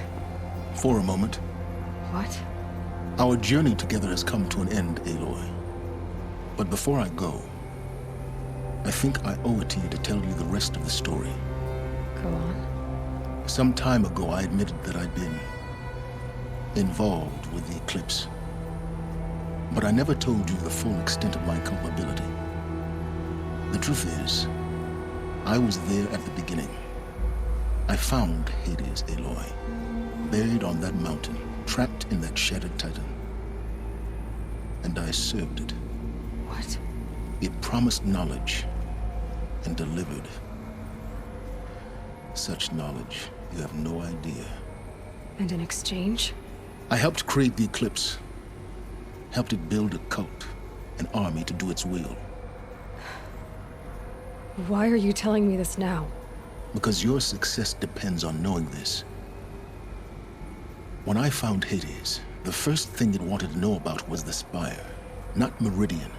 B: For a moment.
A: What?
B: Our journey together has come to an end, Aloy. But before I go, I think I owe it to you to tell you the rest of the story.
A: Go on.
B: Some time ago, I admitted that I'd been involved with the eclipse. But I never told you the full extent of my culpability. The truth is, I was there at the beginning. I found Hades, Aloy, buried on that mountain, trapped in that shattered titan. And I served it.
A: What?
B: It promised knowledge and delivered. Such knowledge, you have no idea.
A: And in exchange?
B: I helped create the eclipse. Helped it build a cult, an army to do its will.
A: Why are you telling me this now?
B: Because your success depends on knowing this. When I found Hades, the first thing it wanted to know about was the Spire. Not Meridian.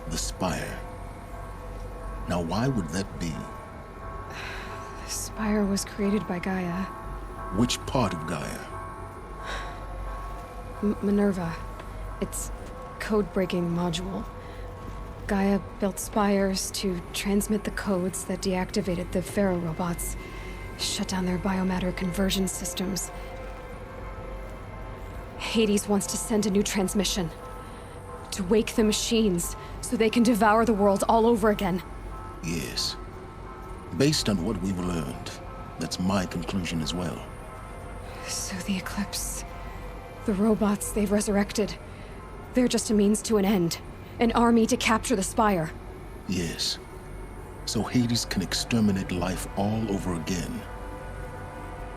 B: The Spire. Now why would that be?
A: The Spire was created by Gaia.
B: Which part of Gaia?
A: Minerva. Its code-breaking module. Gaia built spires to transmit the codes that deactivated the Pharaoh robots, shut down their biomatter conversion systems. Hades wants to send a new transmission. To wake the machines, so they can devour the world all over again.
B: Yes. Based on what we've learned, that's my conclusion as well.
A: So the Eclipse... the robots they've resurrected... they're just a means to an end. An army to capture the Spire.
B: Yes. So Hades can exterminate life all over again.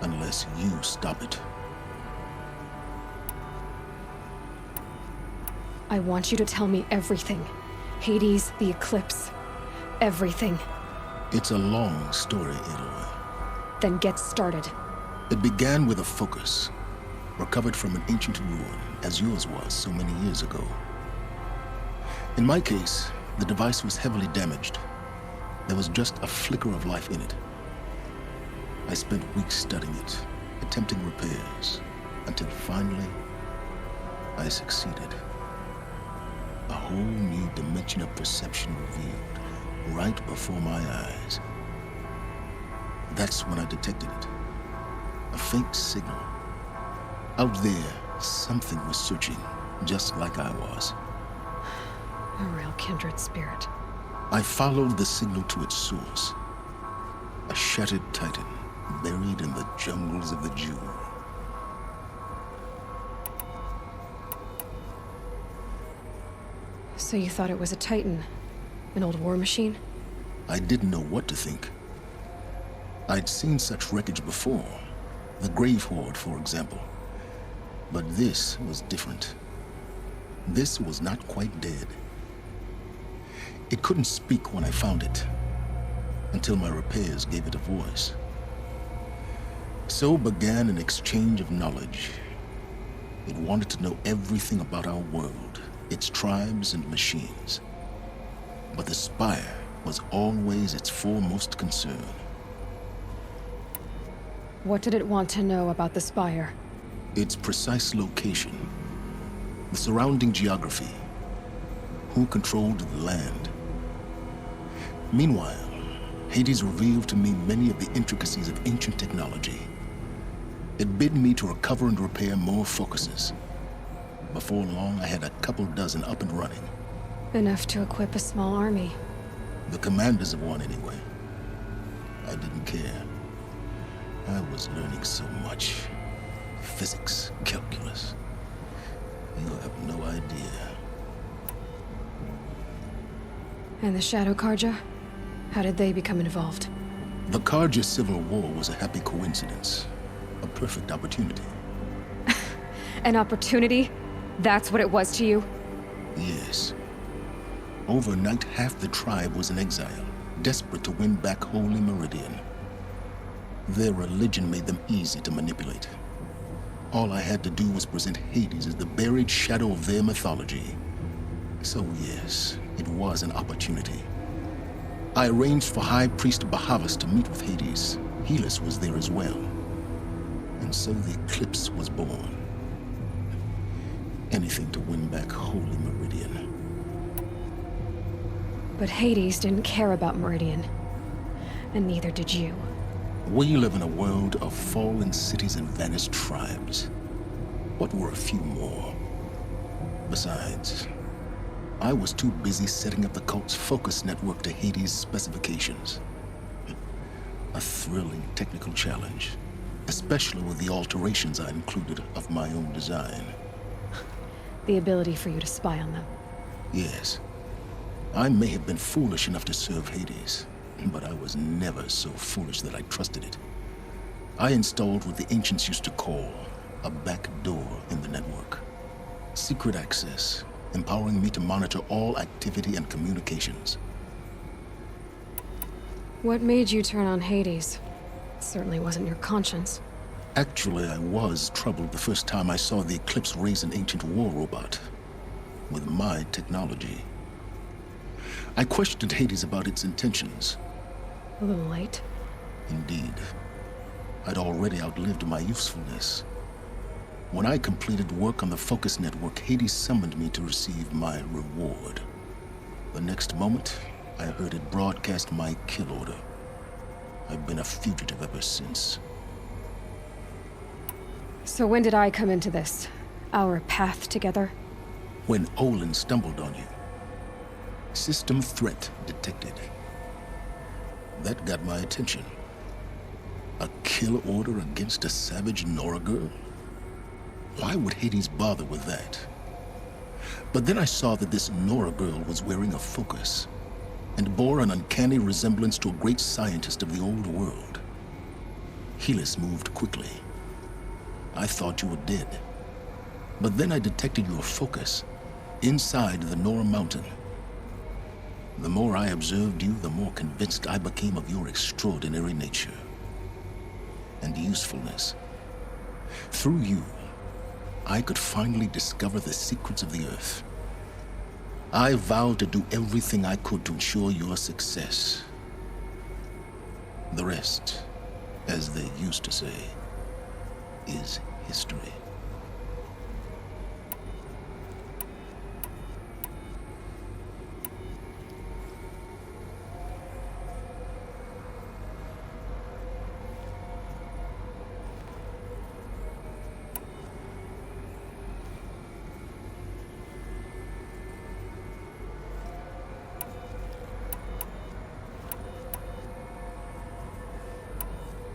B: Unless you stop it.
A: I want you to tell me everything. Hades, the Eclipse. Everything.
B: It's a long story, Aloy.
A: Then get started.
B: It began with a focus. Recovered from an ancient ruin, as yours was so many years ago. In my case, the device was heavily damaged. There was just a flicker of life in it. I spent weeks studying it, attempting repairs, until finally, I succeeded. A whole new dimension of perception revealed, right before my eyes. That's when I detected it. A faint signal. Out there, something was searching, just like I was.
A: A real kindred spirit.
B: I followed the signal to its source. A shattered titan, buried in the jungles of the Jewel.
A: So you thought it was a titan? An old war machine?
B: I didn't know what to think. I'd seen such wreckage before. The Grave Horde, for example. But this was different. This was not quite dead. It couldn't speak when I found it, until my repairs gave it a voice. So began an exchange of knowledge. It wanted to know everything about our world, its tribes and machines. But the Spire was always its foremost concern.
A: What did it want to know about the Spire?
B: Its precise location, the surrounding geography, who controlled the land. Meanwhile, Hades revealed to me many of the intricacies of ancient technology. It bid me to recover and repair more focuses. Before long, I had a couple dozen up and running.
A: Enough to equip a small army.
B: The commanders of one, anyway. I didn't care. I was learning so much. Physics, calculus. You have no idea.
A: And the Shadow Karja? How did they become involved?
B: The Karja Civil War was a happy coincidence. A perfect opportunity.
A: An opportunity? That's what it was to you?
B: Yes. Overnight, half the tribe was in exile, desperate to win back Holy Meridian. Their religion made them easy to manipulate. All I had to do was present Hades as the buried shadow of their mythology. So yes, it was an opportunity. I arranged for High Priest Bahavas to meet with Hades. Helis was there as well. And so the eclipse was born. Anything to win back Holy Meridian.
A: But Hades didn't care about Meridian. And neither did you.
B: We live in a world of fallen cities and vanished tribes. What were a few more? Besides, I was too busy setting up the cult's focus network to Hades' specifications. A thrilling technical challenge, especially with the alterations I included of my own design.
A: The ability for you to spy on them.
B: Yes. I may have been foolish enough to serve Hades, but I was never so foolish that I trusted it. I installed what the ancients used to call a back door in the network. Secret access, empowering me to monitor all activity and communications.
A: What made you turn on Hades? It certainly wasn't your conscience.
B: Actually, I was troubled the first time I saw the Eclipse raise an ancient war robot with my technology. I questioned Hades about its intentions.
A: A little late.
B: Indeed. I'd already outlived my usefulness. When I completed work on the Focus Network, Hades summoned me to receive my reward. The next moment, I heard it broadcast my kill order. I've been a fugitive ever since.
A: So when did I come into this? Our path together?
B: When Olin stumbled on you. System threat detected. That got my attention. A kill order against a savage Nora girl? Why would Hades bother with that? But then I saw that this Nora girl was wearing a focus, and bore an uncanny resemblance to a great scientist of the old world. Helis moved quickly. I thought you were dead. But then I detected your focus inside the Nora mountain. The more I observed you, the more convinced I became of your extraordinary nature and usefulness. Through you, I could finally discover the secrets of the Earth. I vowed to do everything I could to ensure your success. The rest, as they used to say, is history.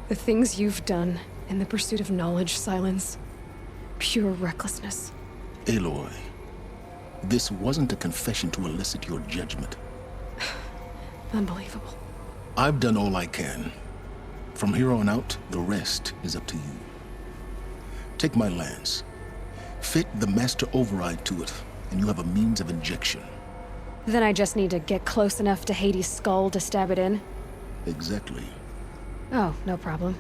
A: The things you've done in the pursuit of knowledge, Silence. Pure recklessness.
B: Aloy, this wasn't a confession to elicit your judgment.
A: Unbelievable.
B: I've done all I can. From here on out, the rest is up to you. Take my lance. Fit the master override to it, and you have a means of injection.
A: Then I just need to get close enough to Hades' skull to stab it in?
B: Exactly.
A: Oh, no problem.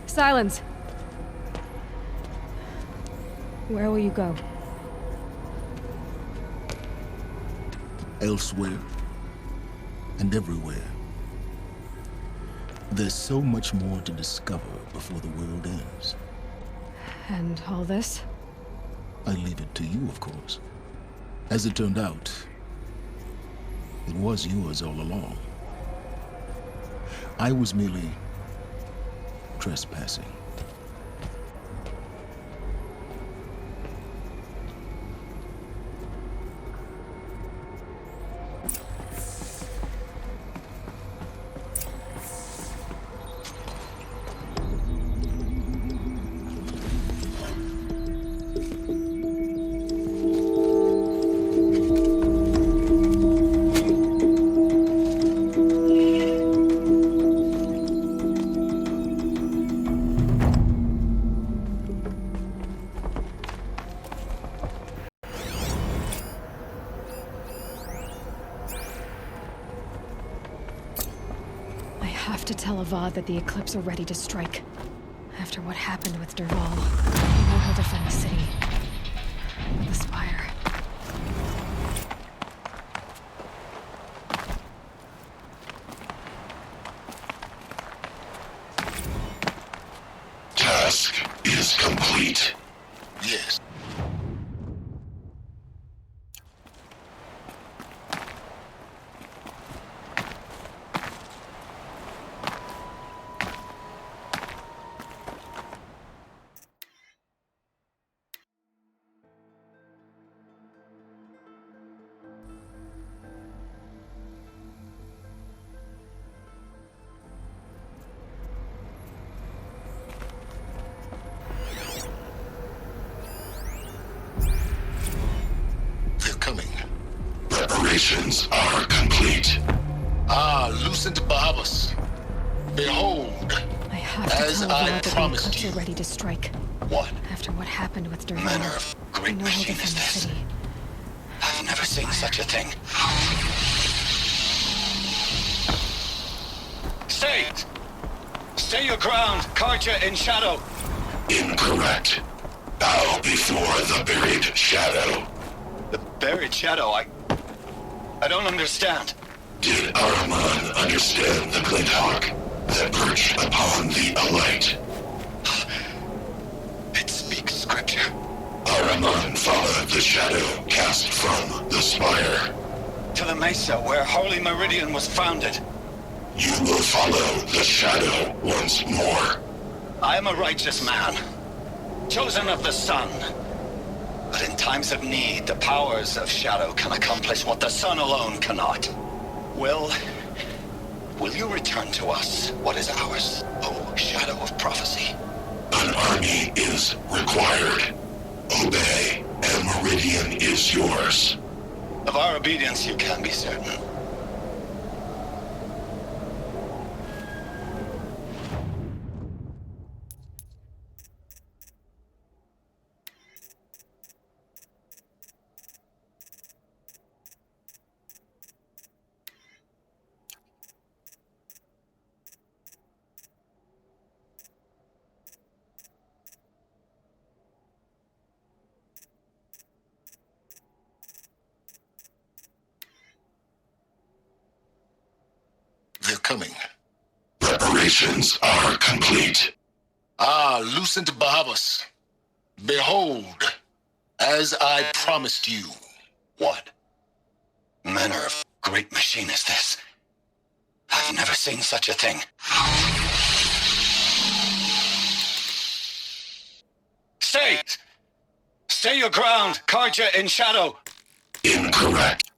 A: Silence! Where will you go?
B: Elsewhere. And everywhere. There's so much more to discover before the world ends.
A: And all this?
B: I leave it to you, of course. As it turned out, it was yours all along. I was merely trespassing.
A: I have to tell Avad that the Eclipse are ready to strike. After what happened with Derval, I know he'll defend the city. The Spire.
I: Task is complete.
B: Yes.
I: Preparations are complete.
B: Loosen the Bahamas. Behold,
A: I have to
B: as
A: tell
B: I
A: Avad that the
B: promised
A: Eclipse
B: you.
A: are ready to strike.
B: What?
A: After what happened with Derval,
E: Manner of
A: I
E: great
A: know he'll
E: machine
A: defend
E: is
A: the
E: this?
A: city.
E: I've never seen such a thing. Stay! Stay your ground, Karja in shadow.
I: Incorrect. Bow before the buried shadow.
E: The buried shadow, I don't understand.
I: Did Araman understand the glint hawk that perched upon the alight?
E: It speaks scripture.
I: Araman followed the shadow cast from the spire.
E: To the mesa where Holy Meridian was founded.
I: You will follow the shadow once more.
E: I am a righteous man, chosen of the sun. But in times of need, the powers of shadow can accomplish what the sun alone cannot. Will you return to us what is ours, O shadow of prophecy?
I: An army is required. Obey, and Meridian is yours.
E: Of our obedience you can be certain.
B: They're coming.
I: Preparations are complete.
B: Loosen the Bahamas. Behold, as I promised you.
E: What manner of great machine is this? I've never seen such a thing. Stay! Stay your ground, Karja in shadow.
I: Incorrect.